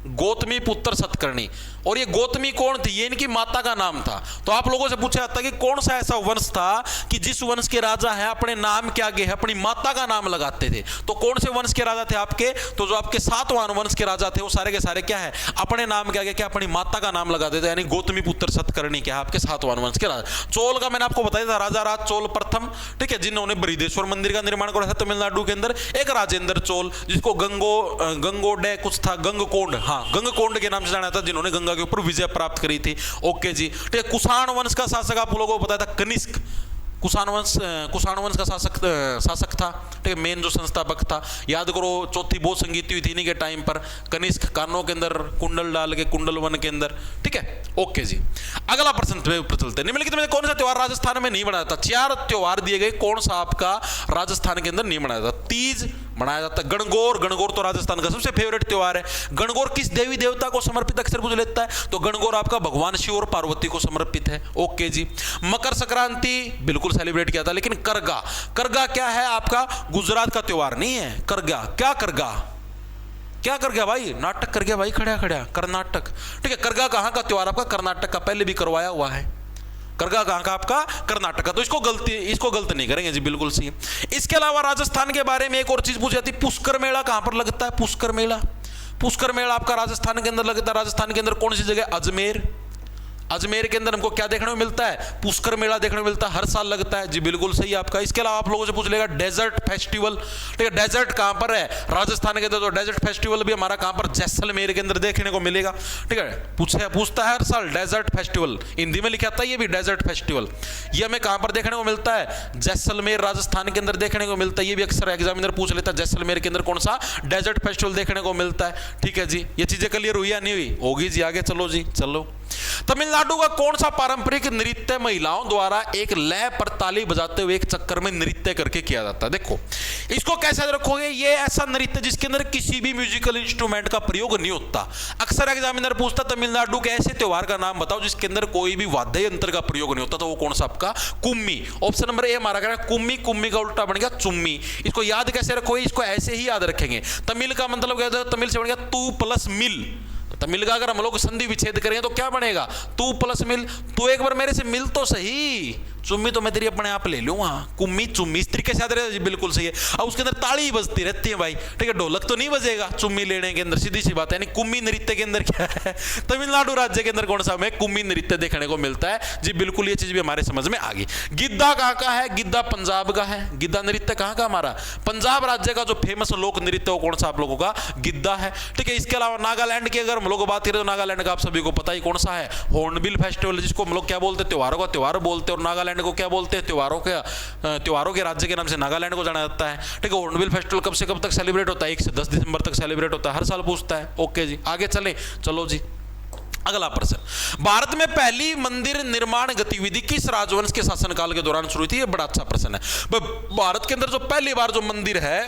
गौतमीपुत्र सतकर्णी। और ये गौतमी कौन थी? ये इनकी माता का नाम था। तो आप लोगों से पूछा जाता कि कौन सा ऐसा वंश था कि जिस वंश के राजा है अपने नाम के आगे है अपनी माता का नाम लगाते थे? तो कौन से वंश के राजा थे आपके? तो जो आपके सातवाहन वंश के राजा थे वो सारे के सारे क्या है? अपने नाम के आगे क्या? अपनी माता का नाम लगाते थे, यानी गौतमीपुत्र सतकर्णी क्या है? आपके सातवाहन वंश के राजा। चोल का मैंने आपको बताया था, राजा राज चोल प्रथम। ठीक है, जिन्होंने बृहदेश्वर मंदिर का निर्माण करा था तमिलनाडु के अंदर। एक राजेंद्र चोल, जिसको गंगोडे कुछ था, गंगकोंड, हाँ गंगकोंड के नाम से जाना था, जिन्होंने गंगा के ऊपर विजय प्राप्त करी थी। ओके जी। ठीक है, कुषाण वंश का शासक आप लोगों को बताया था कनिष्क। कुषाण वंश का शासक था। ठीक है, मेन जो संस्थापक था, याद करो चौथी बहुत संगीत हुई थी इन्हीं के टाइम पर। कनिष्क कानों के अंदर कुंडल डाल के, कुंडल वन के अंदर। ठीक है, ओके जी। अगला प्रश्न चलते हैं। निम्नलिखित में कौन सा त्योहार राजस्थान में नहीं मनाया था? 4 त्योहार दिए गए, कौन सा आपका राजस्थान के अंदर नहीं मनाया था? तीज मनाया जाता है। गणगौर, गणगौर तो राजस्थान का सबसे फेवरेट त्योहार है। गणगौर किस देवी देवता को समर्पित अक्सर पूछ लेता है? तो गणगौर आपका भगवान शिव और पार्वती को समर्पित है। ओके जी। मकर संक्रांति बिल्कुल सेलिब्रेट किया था, लेकिन करगा, करगा क्या है आपका? गुजरात का त्योहार नहीं है करगा। क्या करगा? क्या कर गया भाई? नाटक कर गया भाई, खड़ा खड़ा कर्नाटक। ठीक है, करगा कहां का त्योहार आपका? कर्नाटक का, पहले भी करवाया हुआ है। करगा कहां का आपका? कर्नाटक का। तो इसको गलत नहीं करेंगे जी, बिल्कुल सही। इसके अलावा राजस्थान के बारे में एक और चीज पूछी जाती है, पुष्कर मेला कहां पर लगता है? पुष्कर मेला, पुष्कर मेला आपका राजस्थान के अंदर लगता है। राजस्थान के अंदर कौन सी जगह? अजमेर। अजमेर के अंदर हमको क्या देखने को मिलता है? पुष्कर मेला देखने को मिलता है, हर साल लगता है जी, बिल्कुल सही आपका। इसके अलावा आप लोगों से पूछ लेगा डेजर्ट फेस्टिवल। ठीक है, डेजर्ट कहां पर है? राजस्थान के अंदर। तो डेजर्ट फेस्टिवल भी हमारा कहां पर? जैसलमेर के अंदर देखने को मिलेगा। ठीक है, पूछता है हर साल डेजर्ट फेस्टिवल, हिंदी में लिखा आता है ये भी डेजर्ट फेस्टिवल। ये हमें कहां पर देखने को मिलता है? जैसलमेर, राजस्थान के अंदर देखने को मिलता है। ये भी अक्सर एग्जामिनर पूछ लेता है, जैसलमेर के अंदर कौन सा डेजर्ट फेस्टिवल देखने को मिलता है। ठीक है जी, ये चीजें क्लियर हुई या नहीं हुई? होगी जी, आगे चलो जी, चलो। तमिलनाडु का कौन सा पारंपरिक नृत्य महिलाओं द्वारा एक लय पर ताली बजाते हुए एक चक्कर में नृत्य करके किया जाता है? देखो इसको कैसे रखोगे? ये ऐसा नृत्य जिसके अंदर किसी भी म्यूजिकल इंस्ट्रूमेंट का प्रयोग नहीं होता। अक्सर एग्जामिनर पूछता तमिलनाडु के ऐसे त्योहार का नाम बताओ जिसके अंदर कोई भी वाद्य यंत्र का प्रयोग नहीं होता, तो वो कौन सा आपका? कुम्मी। ऑप्शन नंबर ए हमारा कह रहा है कुम्मी। कुम्मी का उल्टा बन गया चुम्मी। इसको याद कैसे रखोगे? इसको ऐसे ही याद रखेंगे। तमिल का मतलब क्या था? तमिल से बन गया तू प्लस मिल। तमिल का अगर हम लोग संधि विच्छेद करेंगे तो क्या बनेगा? तू प्लस मिल। तू एक बार मेरे से मिल तो सही, चुम्मी तो मैं तेरी अपने आप ले लूंगा, कुम्मी चुम्मी इस तरीके से याद रहे, बिल्कुल सही है। अब उसके अंदर ताली ही बजती रहती है भाई, ठीक है, ढोलक तो नहीं बजेगा चुम्मी लेने के अंदर, सीधी सी बात है। यानी कुम्मी नृत्य के अंदर क्या है, तमिलनाडु राज्य के अंदर कौन सा हमें कुम्मी नृत्य देखने को मिलता है जी, बिल्कुल ये चीज भी हमारे समझ में आ गई। गिद्धा कहाँ का है, गिद्धा पंजाब का है। गिद्धा नृत्य कहाँ का, हमारा पंजाब राज्य का जो फेमस लोक नृत्य वो कौन सा आप लोगों का, गिद्धा है, ठीक है। इसके अलावा नागालैंड की अगर हम लोग बात करें तो नागालैंड का आप सभी को पता ही कौन सा है, हॉर्नबिल फेस्टिवल, जिसको हम लोग क्या बोलते हैं, त्योहारों का त्योहार बोलते हैं। और नागालैंड को क्या बोलते हैं, त्योहारों के राज्य के नाम से नागालैंड को जाना जाता है, ठीक है। हॉर्नबिल फेस्टिवल कब से कब तक सेलिब्रेट होता है, 1 से 10 दिसंबर तक सेलिब्रेट होता है, हर साल पूछता है। ओके जी, आगे चले, चलो जी। अगला प्रश्न, भारत में पहली मंदिर निर्माण गतिविधि किस राजवंश के शासनकाल के दौरान शुरू हुई थी? ये बड़ा अच्छा प्रश्न है। भारत के अंदर जो पहली बार जो मंदिर है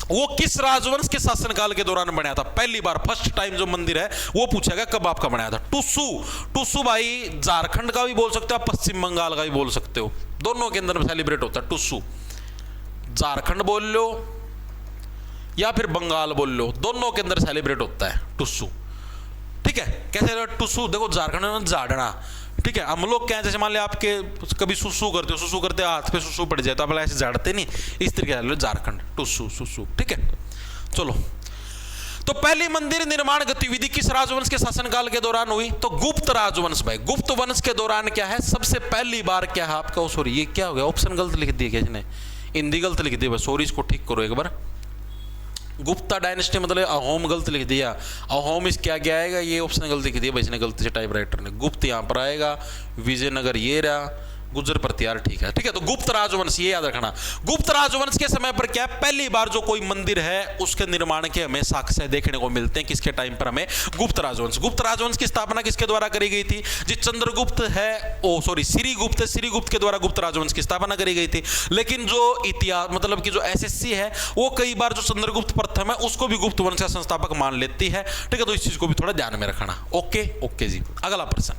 वो किस राजवंश के शासनकाल के दौरान बनाया था? पहली बार, फर्स्ट टाइम जो मंदिर है वो पूछा गया कब आपका बनाया था। टुसु भाई झारखंड का भी बोल सकते हो, पश्चिम बंगाल का भी बोल सकते हो, दोनों के अंदर सेलिब्रेट होता है टुसु। झारखंड बोल लो या फिर बंगाल बोल लो, दोनों के अंदर सेलिब्रेट होता है टुसु, ठीक है। कैसे टुसु, देखो झारखंड में झाड़ना, ठीक है। हम लोग क्या, जैसे मान लिया आपके कभी सुसु करते हो, सुसु करते हाथ पे सुसु पड़ जाए तो आप ऐसे झाड़ते नहीं, इस तरीके से झारखंड टुसु सुसु, ठीक है। चलो, तो पहली मंदिर निर्माण गतिविधि किस राजवंश के शासनकाल के दौरान हुई? तो गुप्त राजवंश भाई, गुप्त वंश के दौरान क्या है, सबसे पहली बार क्या है आपका, सॉरी ये क्या हो गया, ऑप्शन गलत लिख दिया क्या इसने, हिंदी गलत लिख दी, सॉरी इसको ठीक करो एक बार। गुप्ता डायनेस्टी मतलब अहोम गलत लिख दिया, अहोम इस क्या क्या आएगा, ये ऑप्शन गलत लिख दिया भाई इसने, गलती से टाइप राइटर ने। गुप्त यहाँ पर आएगा, विजयनगर ये रहा, गुजर प्रतिहार, ठीक है, ठीक है। तो गुप्त राजवंश, ये याद रखना, गुप्त राजवंश के समय पर क्या पहली बार जो कोई मंदिर है उसके निर्माण के हमें साक्ष्य देखने को मिलते हैं, किसके टाइम पर, हमें गुप्त राजवंश। गुप्त राजवंश की स्थापना किसके द्वारा करी गई थी जी? चंद्रगुप्त है, ओ सॉरी श्रीगुप्त है, श्रीगुप्त के द्वारा गुप्त राजवंश की स्थापना करी गई थी। लेकिन जो इतिहास मतलब कि जो एसएससी है वो कई बार जो चंद्रगुप्त प्रथम है उसको भी गुप्त वंश का संस्थापक मान लेती है, ठीक है। तो इस चीज को भी थोड़ा ध्यान में रखना। ओके ओके जी। अगला प्रश्न,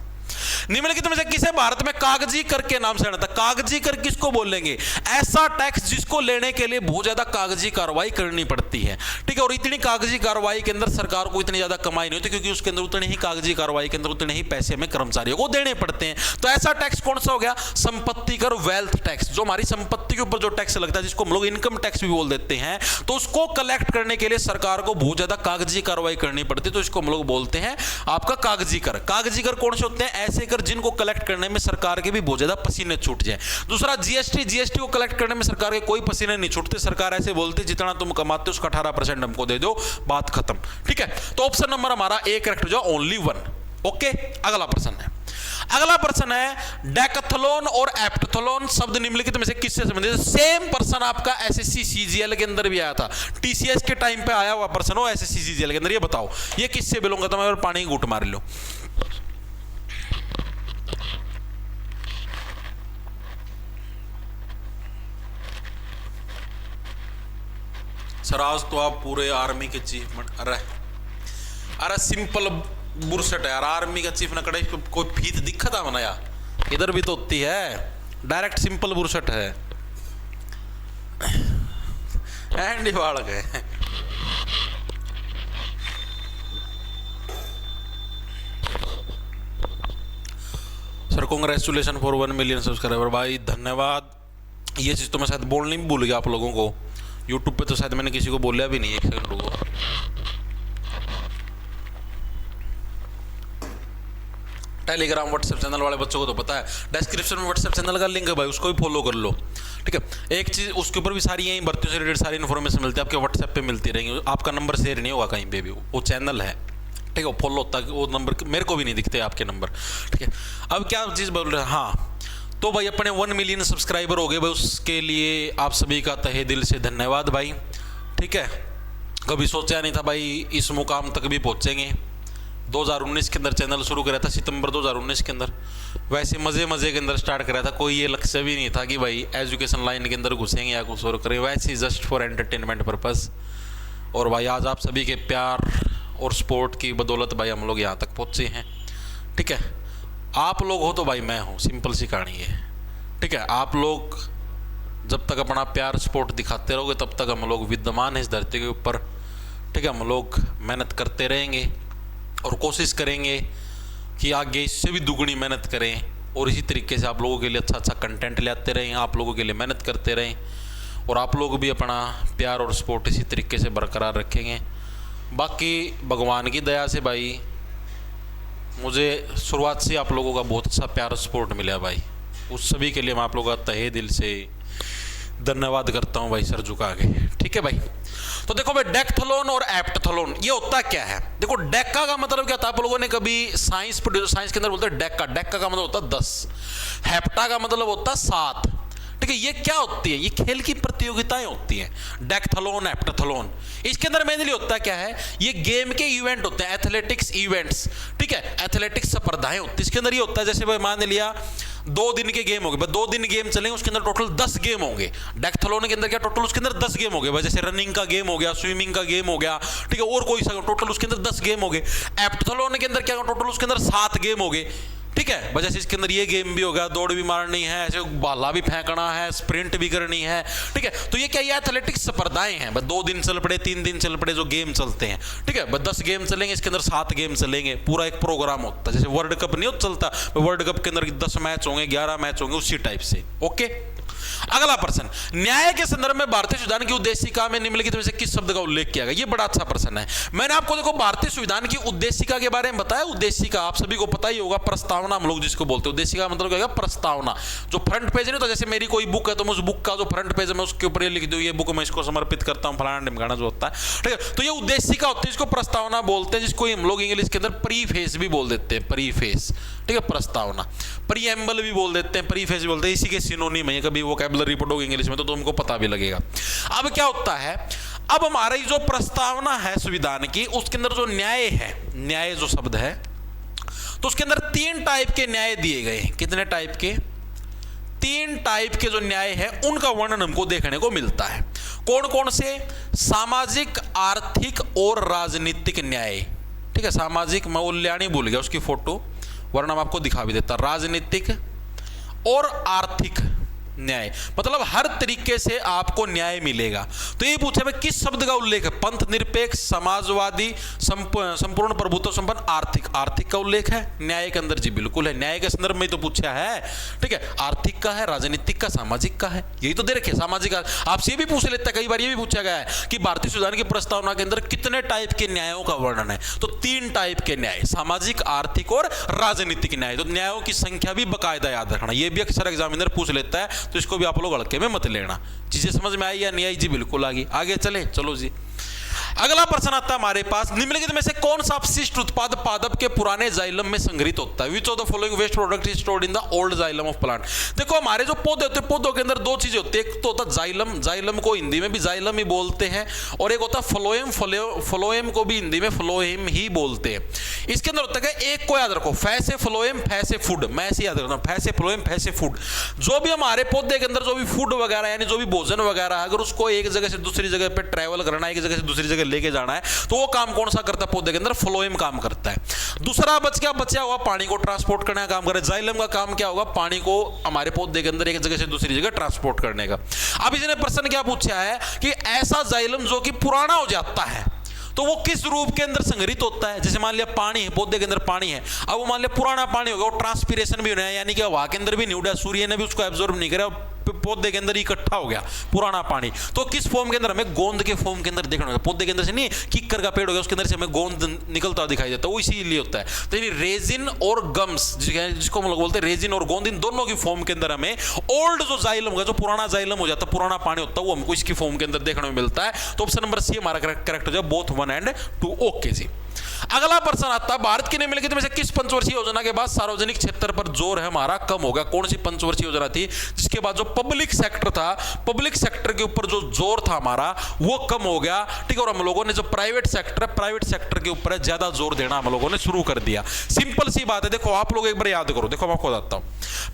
निम्नलिखित में से किसे भारत में कागजी कर के नाम से जाना था? कागजी कर किसको बोलेंगे? ऐसा टैक्स जिसको लेने के लिए बहुत ज्यादा कागजी कार्रवाई करनी पड़ती है, ठीक है। और इतनी कागजी कार्रवाई के अंदर सरकार को इतनी ज्यादा कमाई नहीं होती, क्योंकि उसके अंदर उतने ही कागजी कार्रवाई के अंदर उतने ही पैसे हमें कर्मचारियों को देने पड़ते हैं। तो ऐसा टैक्स कौन सा हो गया? संपत्ति कर, वेल्थ टैक्स, जो हमारी संपत्ति के ऊपर जो टैक्स लगता है, जिसको हम लोग इनकम टैक्स भी बोल देते हैं। तो उसको कलेक्ट करने के लिए सरकार को बहुत ज्यादा कागजी कार्रवाई करनी पड़ती है, तो इसको हम लोग बोलते हैं आपका कागजी कर। कागजी कर कौन से होते हैं? ऐसे कर जिनको कलेक्ट करने में सरकार के भी बहुत ज्यादा पसीने छूट जाए। दूसरा जीएसटी, जीएसटी को कलेक्ट करने में सरकार के कोई पसीने नहीं छूटते, सरकार ऐसे बोलती जितना तुम कमाते हो उसका 18% हमको दे दो, बात खत्म, ठीक है। तो ऑप्शन नंबर हमारा ए करेक्ट हो जाओ, ओनली 1। ओके, अगला प्रश्न है, अगला प्रश्न है डेकाथलॉन और एप्टाथलॉन शब्द निम्नलिखित में से किससे संबंधित है? सेम प्रश्न आपका एसएससी सीजीएल के अंदर भी आया था, टीसीएस के टाइम पे आया हुआ प्रश्न हो एसएससी सीजीएल के अंदर। ये बताओ ये किससे बिलोंग करता है? पानी की घूंट मार लो। सर आज तो आप पूरे आर्मी के चीफ अरे सिंपल बुरसट है यार, आर्मी का चीफ न करे कोई फीत दिक्कत है मना यार, इधर भी तो होती है, डायरेक्ट सिंपल बुरसट है, एंड बालक है। Sir congratulation for 1 million subscriber, भाई धन्यवाद। ये चीज तो मैं शायद बोलनी भी भूल गया आप लोगों को, यूट्यूब पे तो शायद मैंने किसी को बोला भी नहीं। एक सेकंड रुको, टेलीग्राम व्हाट्सएप चैनल वाले बच्चों को तो पता है, डिस्क्रिप्शन में व्हाट्सएप चैनल का लिंक है भाई, उसको भी फॉलो कर लो, ठीक है। एक चीज उसके ऊपर भी सारी यही भर्तियों से रिलेटेड सारी इन्फॉर्मेशन मिलती है, आपके व्हाट्सएप पे मिलती रहेंगी, आपका नंबर शेयर नहीं होगा कहीं पे भी, वो चैनल है, ठीक है, फॉलो होता है। वो नंबर मेरे को भी नहीं दिखते आपके नंबर, ठीक है। अब क्या चीज़ बोल रहे हैं, हाँ तो भाई अपने 1 मिलियन सब्सक्राइबर हो गए भाई, उसके लिए आप सभी का तहे दिल से धन्यवाद भाई, ठीक है। कभी सोचा नहीं था भाई इस मुकाम तक भी पहुंचेंगे। 2019 के अंदर चैनल शुरू करा था, सितंबर 2019 के अंदर, वैसे मज़े के अंदर स्टार्ट करा था, कोई ये लक्ष्य भी नहीं था कि भाई एजुकेशन लाइन के अंदर घुसेंगे या कुछ और करें, वैसे ही जस्ट फॉर एंटरटेनमेंट पर्पज़। और भाई आज आप सभी के प्यार और सपोर्ट की बदौलत भाई हम लोग यहाँ तक पहुँचे हैं, ठीक है। आप लोग हो तो भाई मैं हूँ, सिंपल सी कहानी है, ठीक है। आप लोग जब तक अपना प्यार सपोर्ट दिखाते रहोगे तब तक हम लोग विद्यमान हैं इस धरती के ऊपर, ठीक है। हम लोग मेहनत करते रहेंगे और कोशिश करेंगे कि आगे इससे भी दुगनी मेहनत करें, और इसी तरीके से आप लोगों के लिए अच्छा अच्छा कंटेंट लाते रहें, आप लोगों के लिए मेहनत करते रहें और आप लोग भी अपना प्यार और सपोर्ट इसी तरीके से बरकरार रखेंगे। बाकी भगवान की दया से भाई मुझे शुरुआत से आप लोगों का बहुत अच्छा प्यार और सपोर्ट मिला भाई, उस सभी के लिए मैं आप लोगों का तहे दिल से धन्यवाद करता हूँ भाई, सर झुका के। ठीक है भाई, तो देखो भाई डेक्थलॉन और एप्टथलॉन ये होता क्या है। देखो डेक्का का मतलब क्या था, आप लोगों ने कभी साइंस के अंदर बोलते हैं डेक्का, डेक्का का मतलब होता है 10, हेप्टा का मतलब होता है 7। ठीक है, ये क्या होती है, ये खेल की प्रतियोगिताएं होती हैं, डेक्थलॉन एप्टथलॉन। इसके अंदर मेनली होता क्या है, ये गेम के इवेंट होते हैं, एथलेटिक्स इवेंट्स। ठीक है, एथलेटिक्स स्पर्धाएं होती है। इसके अंदर ये होता है जैसे भाई मान लिया 2 दिन के गेम हो गए, 2 दिन गेम चलेंगे, उसके अंदर टोटल 10 गेम होंगे। डेक्थलॉन के अंदर क्या टोटल उसके अंदर 10 गेम हो गए, जैसे रनिंग का गेम हो गया, स्विमिंग का गेम हो गया, ठीक है, और कोई सा टोटल उसके अंदर 10 गेम हो गए। एप्टथलॉन के अंदर क्या टोटल उसके अंदर 7 गेम हो गए। ठीक है, वजह से इसके अंदर ये गेम भी होगा, दौड़ भी मारनी है, ऐसे भाला भी फेंकना है, स्प्रिंट भी करनी है। ठीक है, तो ये क्या, ये एथलेटिक्स स्पर्धाएं हैं। बस 2 दिन चल पड़े, 3 दिन चल पड़े जो गेम चलते हैं। ठीक है, बस 10 गेम चलेंगे, इसके अंदर 7 गेम चलेंगे, पूरा एक प्रोग्राम होता है। जैसे वर्ल्ड कप नहीं चलता, वर्ल्ड कप के अंदर 10 मैच होंगे, 11 मैच होंगे, उसी टाइप से। ओके, अगला प्रश्न, न्याय के संदर्भ में भारतीय संविधान की उद्देशिका में निम्नलिखित में से किस शब्द का उल्लेख किया गया। ये बड़ा अच्छा प्रश्न है। मैंने आपको देखो भारतीय संविधान की उद्देशिका के बारे में बताया। उद्देशिका आप सभी को पता ही होगा, प्रस्तावना हम लोग जिसको बोलते हैं। उद्देशिका मतलब क्या है, प्रस्तावना। जो फ्रंट पेज नहीं तो जैसे मेरी कोई बुक है तो मैं उस बुक का जो फ्रंट पेज है मैं उसके ऊपर ये लिख दूं, ये बुक मैं इसको समर्पित करता हूं फलाना ढिमकाना जो होता है। ठीक है, तो ये उद्देशिका होती है, इसको प्रस्तावना बोलते हैं, जिसको हम लोग इंग्लिश के अंदर प्रीफेस भी बोल देते हैं। प्रीफेस, ठीक है, प्रस्तावना। प्रीएम्बल भी बोल देते हैं, प्रीफेस भी बोलते हैं, इसी के सिनोनिम है। कभी वोकैबुलरी पढ़ोगे इंग्लिश में तो तुमको पता भी लगेगा। अब क्या होता है, अब हमारी जो प्रस्तावना है संविधान की, उसके अंदर जो न्याय है, न्याय जो शब्द है, तो उसके अंदर 3 टाइप के न्याय दिए गए हैं। कितने टाइप के? 3 टाइप के जो न्याय है उनका वर्णन हमको देखने को मिलता है। कौन कौन से? सामाजिक, आर्थिक और राजनीतिक न्याय। ठीक है, सामाजिक मैं उल्याणी भूल गया उसकी फोटो, वरना मैं आपको दिखा भी देता। राजनीतिक और आर्थिक न्याय, मतलब हर तरीके से आपको न्याय मिलेगा। तो ये पूछा मैं किस शब्द का उल्लेख है? पंथ निरपेक्ष, समाजवादी, संपूर्ण प्रभुत्व संपन्न, आर्थिक। आर्थिक का उल्लेख है न्याय के अंदर? जी बिल्कुल है, न्याय के संदर्भ में तो पूछा है। ठीक है, आर्थिक का है, राजनीतिक का, सामाजिक का है, यही तो दे रखे। सामाजिक आपसे भी पूछ लेता है, कई बार ये भी पूछा गया है कि भारतीय संविधान की प्रस्तावना के अंदर कितने टाइप के न्यायों का वर्णन है। तो 3 टाइप के न्याय, सामाजिक, आर्थिक और राजनीतिक न्याय। तो न्यायों की संख्या भी बाकायदा याद रखना, ये भी अक्सर एग्जामिनर पूछ लेता है, तो इसको भी आप लोग हल्के में मत लेना। चीजें समझ में आई या नहीं आई? जी बिल्कुल आ गई। आगे चले, चलो जी। अगला प्रश्न आता है हमारे पास, निम्नलिखित में से कौन सा अपशिष्ट उत्पाद पादप के पुराने जाइलम में संग्रहित होता है? Which of the following waste product is stored in the old xylem of plant? देखो हमारे जो पौधे होते हैं, पौधों के अंदर 2 चीजें होती है। एक तो होता है जाइलम, जाइलम को हिंदी में भी जाइलम ही बोलते हैं, और एक होता है फ्लोएम, फ्लोएम को भी हिंदी में फ्लोएम ही बोलते हैं। इसके अंदर होता है, एक को याद रखो, फैसे फ्लोएम फैसे फूड, मैं ऐसे याद रखता हूं, फैसे फ्लोएम फैसे फूड। जो भी हमारे पौधे के अंदर जो भी फूड वगैरह यानी जो भी भोजन वगैरह, अगर उसको एक जगह से दूसरी जगह पे ट्रैवल करना है, एक जगह से दूसरी जगह लेके जाना है, तो वो काम कौन सा करता है? पौधे के अंदर फ्लोएम काम करता है। दूसरा बचा हुआ पानी को ट्रांसपोर्ट करने का काम करे। जाइलम का काम क्या होगा? पानी को हमारे पौधे के अंदर एक जगह से दूसरी जगह ट्रांसपोर्ट करने का। अब इसने प्रश्न क्या पूछा है कि ऐसा जाइलम जो कि पुराना हो जाता है तो वो किस रूप के अंदर संग्रहित होता है? जैसे मान लिया पानी है, पौधे के अंदर पानी है, अब वो मान लिया पुराना पानी होगा, वो ट्रांसपीरेशन भी होना है, यानी कि हवा के अंदर भी नहीं उड़ा, सूर्य ने भी उसको एब्जॉर्ब नहीं करा, पौधे के अंदर इकट्ठा हो गया पुराना पानी। तो किस फॉर्म के अंदर? हमें गोंद के फॉर्म के अंदर देखना होगा। पौधे के अंदर से नहीं, किक्कर का पेड़ हो गया, उसके अंदर से हमें गोंद निकलता दिखाई देता है, वो इसीलिए होता है। तो यानी रेजिन और गम्स, जिसको हम लोग बोलते हैं रेजिन और गोंद, इन दोनों की फॉर्म के अंदर हमें ओल्ड जो जाइलम होगा, जो पुराना जाइलम हो जाता है, पुराना पानी होता है, वो हमको इसकी फॉर्म के अंदर देखने में मिलता है। तो ऑप्शन नंबर सी हमारा करेक्ट हो जाए, बोथ 1 and 2। ओके जी। अगला प्रश्न आता है, भारत की निम्नलिखित में से किस पंचवर्षीय योजना के बाद सार्वजनिक क्षेत्र पर जोर है हमारा कम होगा? कौन सी पंचवर्षीय योजना थी जिसके बाद जो पब्लिक सेक्टर था, पब्लिक सेक्टर के ऊपर जो जोर था हमारा वो कम हो गया? ठीक है, और हम लोगों ने जो प्राइवेट सेक्टर है, प्राइवेट सेक्टर के ऊपर ज्यादा जोर देना हम लोगों ने शुरू कर दिया। सिंपल सी बात है, देखो आप लोग एक बार याद करो, देखो मैं आपको बताता हूं।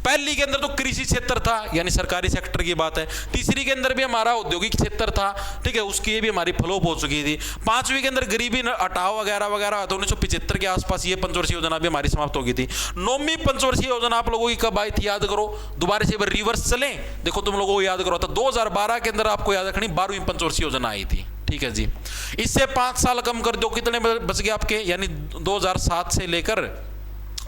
पहली के अंदर तो कृषि क्षेत्र था, यानी सरकारी सेक्टर की बात है। तीसरी के अंदर भी हमारा औद्योगिक क्षेत्र था, ठीक है, उसकी भी हमारी फ्लॉप हो चुकी थी। 5वीं के अंदर गरीबी हटाओ वगैरह वगैरह, तो 1975 के आसपास ये पंचवर्षीय योजना भी हमारी समाप्त हो गई थी। 9वीं पंचवर्षीय योजना आप लोगों की कब आई थी? याद करो, दोबारा से रिवर्स चले, देखो तुम लोगों को याद करो, तो 2012 के अंदर आपको याद रखनी 12वीं पंचवर्षीय योजना आई थी। ठीक है जी, इससे 5 साल कम कर दो, कितने बच गए आपके? यानी 2007 से लेकर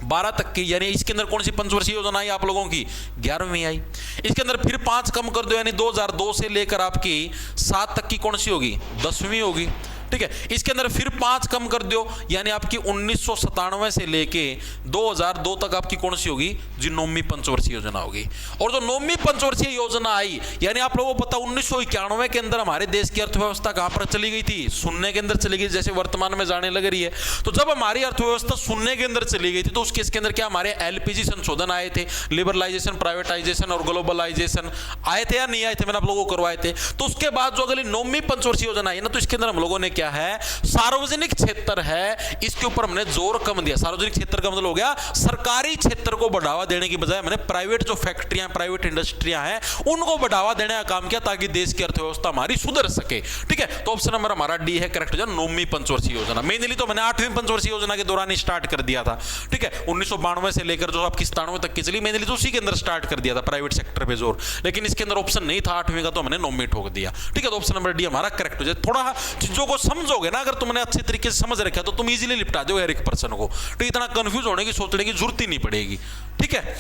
12 तक की, यानी इसके अंदर कौन सी पंचवर्षीय योजना आई आप लोगों की? 11वीं आई। इसके अंदर फिर 5 कम कर दो, यानी 2002 से लेकर आपकी 7 तक की कौन सी होगी? 10वीं होगी। ठीक है, इसके अंदर फिर 5 कम कर दो, यानी आपकी 1997 से लेके 2002 तक आपकी कौन सी होगी? जी 9वीं पंचवर्षीय योजना होगी। और जो 9वीं पंचवर्षीय योजना आई, यानी आप लोगों को पता 1991 के अंदर हमारे देश की अर्थव्यवस्था कहां पर चली गई थी? शून्य के अंदर चली गई, जैसे वर्तमान में जाने लग रही है। तो जब हमारी अर्थव्यवस्था शून्य के अंदर चली गई थी, तो उसके इसके अंदर क्या हमारे एलपीजी संशोधन आए थे, लिबरलाइजेशन, प्राइवेटाइजेशन और ग्लोबलाइजेशन आए थे या नहीं आए थे? मैंने आप लोगों को करवाए थे। तो उसके बाद जो अगली 9वीं पंचवर्षीय योजना आई ना, तो इसके अंदर हम लोगों ने क्या है? सार्वजनिक क्षेत्र है, इसके ऊपर हमने जोर कम दिया। सार्वजनिक क्षेत्र का मतलब हो गया सरकारी क्षेत्र को बढ़ावा देने की बजाय मैंने प्राइवेट जो फैक्ट्रियां, प्राइवेट इंडस्ट्रियां हैं, उनको बढ़ावा देने का काम किया, ताकि देश की अर्थव्यवस्था हमारी सुधर सके। ठीक है, तो ऑप्शन नंबर हमारा डी है करेक्ट हो जाए, 9वीं पंचवर्षीय योजना। मेनली तो मैंने 8वीं पंचवर्षीय योजना के दौरान ही स्टार्ट कर दिया था। ठीक है, 1992 से लेकर जो आपकी 97 तक की चली, मेनली तो उसी के अंदर स्टार्ट कर दिया था, प्राइवेट सेक्टर पे जोर। लेकिन इसके अंदर ऑप्शन नहीं था 8वीं का, तो मैंने 9वीं ठोक दिया। ठीक है, तो ऑप्शन नंबर डी हमारा करेक्ट हो जाए। थोड़ा चीजों को समझोगे ना, अगर तुमने अच्छे तरीके से समझ रखा तो तुम इजीली निपटा दो हर एक पर्सन को। तो इतना कंफ्यूज होने की, सोचने की जरूरत ही नहीं पड़ेगी। ठीक है,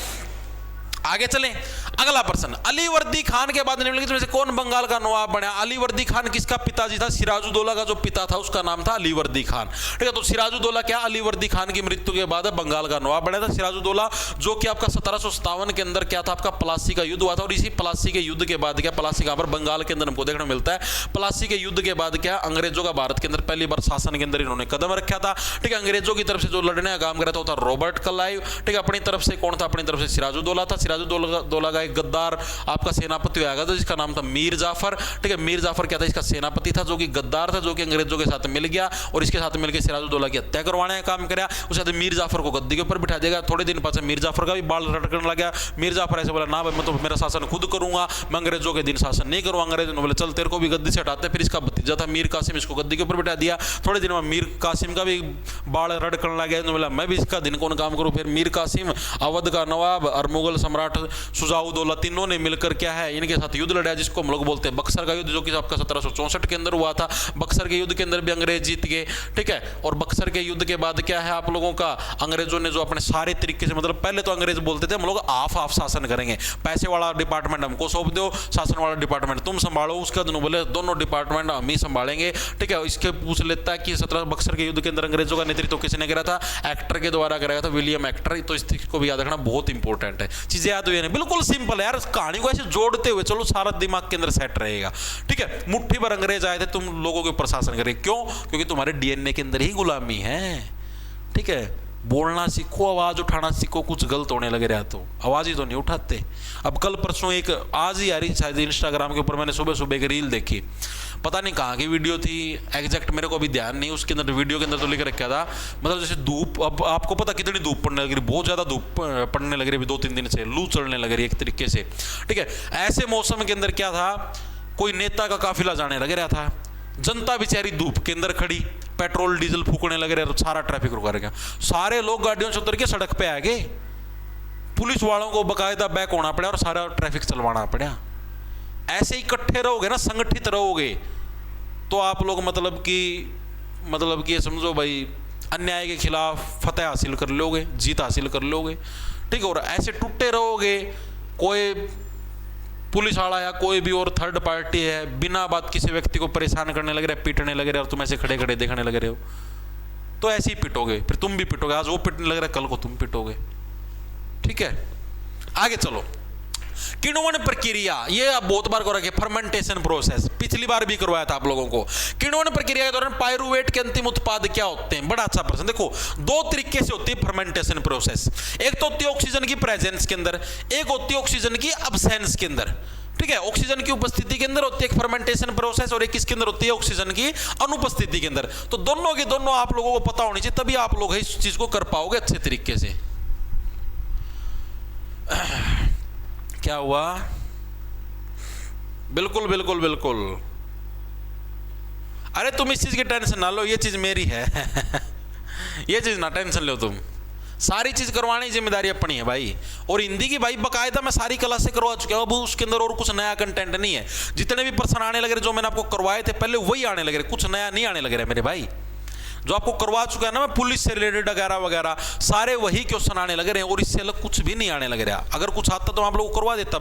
आगे चलें। अगला प्रश्न, अली वर्दी खान के बाद निम्नलिखित में से कौन बंगाल का नवाब बना? अली वर्दी खान किसका पिताजी था? सिराजुद्दौला का जो पिता था उसका नाम था अली वर्दी खान। ठीक है, तो सिराजुद्दौला क्या अली वर्दी खान की मृत्यु के बाद बंगाल का नवाब बना था सिराजुद्दौला, जो कि आपका 1757 के अंदर क्या था? आपका प्लासी का युद्ध हुआ था। और इसी प्लासी के युद्ध के बाद क्या, प्लासी का पर बंगाल के अंदर हमको देखने मिलता है, प्लासी के युद्ध के बाद क्या अंग्रेजों का भारत के अंदर पहली बार शासन के अंदर इन्होंने कदम रखा था। ठीक है, अंग्रेजों की तरफ से जो लड़ने का काम कर रहा था रॉबर्ट क्लाइव। ठीक है, अपनी तरफ से कौन था? अपनी तरफ से सिराजुद्दौला था। सिराजुद्दौला एक गद्दार आपका सेनापति हुआ था जिसका नाम था मीर जाफर। ठीक है, मीर जाफर क्या था? इसका सेनापति था, जो कि गद्दार था, जो कि अंग्रेजों के साथ मिल गया और इसके साथ मिलकर सिराजुद्दौला की हत्या करवाने का काम किया। उसके बाद मीर जाफर को गद्दी के ऊपर बिठा देगा। थोड़े दिन बाद मीर जाफर का भी बाल रटकने लगा। मीर जाफर ऐसे बोला, ना भाई मैं तो मेरा शासन खुद करूंगा, मैं अंग्रेजों के दिन शासन नहीं करूंगा। अंग्रेजों ने बोले चल तेरे को भी गद्दी से हटाते। फिर इसका भतीजा था मीर कासिम, इसको गद्दी के ऊपर बिठा दिया। थोड़े दिन में मीर कासिम का भी बाल रटकने लगा, बोला मैं भी इसका दिन कौन काम करूं। फिर मीर कासिम, अवध का नवाब और मुगल सम्राट शुजाउद्दौला, तीनों ने मिलकर क्या है इनके साथ युद्ध लड़ा, जिसको हम लोग बोलते हैं बक्सर का युद्ध, जो कि आपका 1764 के अंदर हुआ था। बक्सर के युद्ध के अंदर भी अंग्रेज जीत गए। ठीक है, और बक्सर के युद्ध के बाद क्या है आप लोगों का, अंग्रेजों ने जो अपने सारे तरीके से, मतलब पहले तो अंग्रेज बोलते थे हम लोग हाफ शासन करेंगे, पैसे वाला डिपार्टमेंट हमको सौंप दो, शासन वाला डिपार्टमेंट तुम संभालो। उसका दिन बोले दोनों डिपार्टमेंट हम ही संभालेंगे। ठीक है, इसके पूछ लेता है कि 17 बक्सर के युद्ध के अंदर अंग्रेजों का नेतृत्व किसने करा था? एक्टर के द्वारा कराया था, विलियम एक्टर। तो इस चीज को भी याद रखना बहुत इंपॉर्टेंट है। चीजें याद हुई, बिल्कुल सिंपल है यार, कहानी को ऐसे जोड़ते हुए चलो, सारा दिमाग के अंदर सेट रहेगा। ठीक है, मुट्ठी भर अंग्रेज आए थे, तुम लोगों के ऊपर शासन करें। क्यों? क्योंकि तुम्हारे डीएनए के अंदर ही गुलामी है। ठीक है, बोलना सीखो, आवाज उठाना सीखो। कुछ गलत होने लगे रहा तो आवाज ही तो नहीं उठाते। अब कल परसों एक, आज ही आ रही शायद इंस्टाग्राम के ऊपर, मैंने सुबह सुबह एक रील देखी, पता नहीं कहाँ की वीडियो थी एग्जैक्ट, मेरे को अभी ध्यान नहीं। उसके अंदर वीडियो के अंदर तो लिख रखा था, मतलब जैसे धूप, अब आपको पता कितनी धूप पड़ने लग रही, बहुत ज़्यादा धूप पड़ने लग रही है 2-3 दिन से, लू चढ़ने लग रही है एक तरीके से। ठीक है, ऐसे मौसम के अंदर क्या था, कोई नेता का काफिला जाने लग रहा था, जनता बेचारी धूप के अंदर खड़ी, पेट्रोल डीजल फूकने लगे रहे, सारा ट्रैफिक रुका रहेगा। सारे लोग गाड़ियों से उतर के सड़क पे आ गए, पुलिस वालों को बकायदा बैक होना पड़ा और सारा ट्रैफिक चलवाना पड़ा। ऐसे इकट्ठे रहोगे ना, संगठित रहोगे, तो आप लोग मतलब कि समझो भाई अन्याय के खिलाफ फतेह हासिल कर लोगे, जीत हासिल कर लोगे। ठीक है, और ऐसे टूटे रहोगे, कोई पुलिस वाला या कोई भी और थर्ड पार्टी है बिना बात किसी व्यक्ति को परेशान करने लग रहा है, पीटने लग रहा है, और तुम ऐसे खड़े खड़े देखने लग रहे हो, तो ऐसे ही पिटोगे, फिर तुम भी पिटोगे। आज वो पिटने लग रहा है, कल को तुम पिटोगे। ठीक है, आगे चलो। किण्वन प्रक्रिया, ये अब बहुत बार करा, फर्मेंटेशन प्रोसेस, पिछली बार भी करवाया था आप लोगों को। किण्वन प्रक्रिया के दौरान पायरुवेट के अंतिम उत्पाद क्या होते हैं? बड़ा अच्छा प्रश्न। देखो, 2 तरीके से होती है फर्मेंटेशन प्रोसेस। एक तो होती है ऑक्सीजन की प्रेजेंस के अंदर, एक होती है ऑक्सीजन की अब्सेंस के अंदर। ठीक है, ऑक्सीजन की उपस्थिति के अंदर होती है एक फर्मेंटेशन प्रोसेस, और एक किसके अंदर होती है? ऑक्सीजन की अनुपस्थिति के अंदर। तो दोनों के दोनों आप लोगों को पता होनी चाहिए, तभी आप लोग इस चीज को कर पाओगे अच्छे तरीके से। क्या हुआ? बिल्कुल बिल्कुल बिल्कुल, अरे तुम इस चीज की टेंशन ना लो, ये चीज मेरी है ये चीज ना टेंशन लो तुम, सारी चीज करवाने की जिम्मेदारी अपनी है भाई। और हिंदी की भाई बकायदा मैं सारी क्लास से करवा चुका हूं, अब उसके अंदर और कुछ नया कंटेंट नहीं है। जितने भी प्रश्न आने लगे जो मैंने आपको करवाए थे पहले वही आने लगे, कुछ नया नहीं आने लगे मेरे भाई। जो आपको करवा चुका है ना मैं, पुलिस से रिलेटेड वगैरह वगैरह, सारे वही क्वेश्चन आने लगे रहे हैं और इससे अलग कुछ भी नहीं आने लग रहा। अगर कुछ आता तो आप लोगों को करवा देता।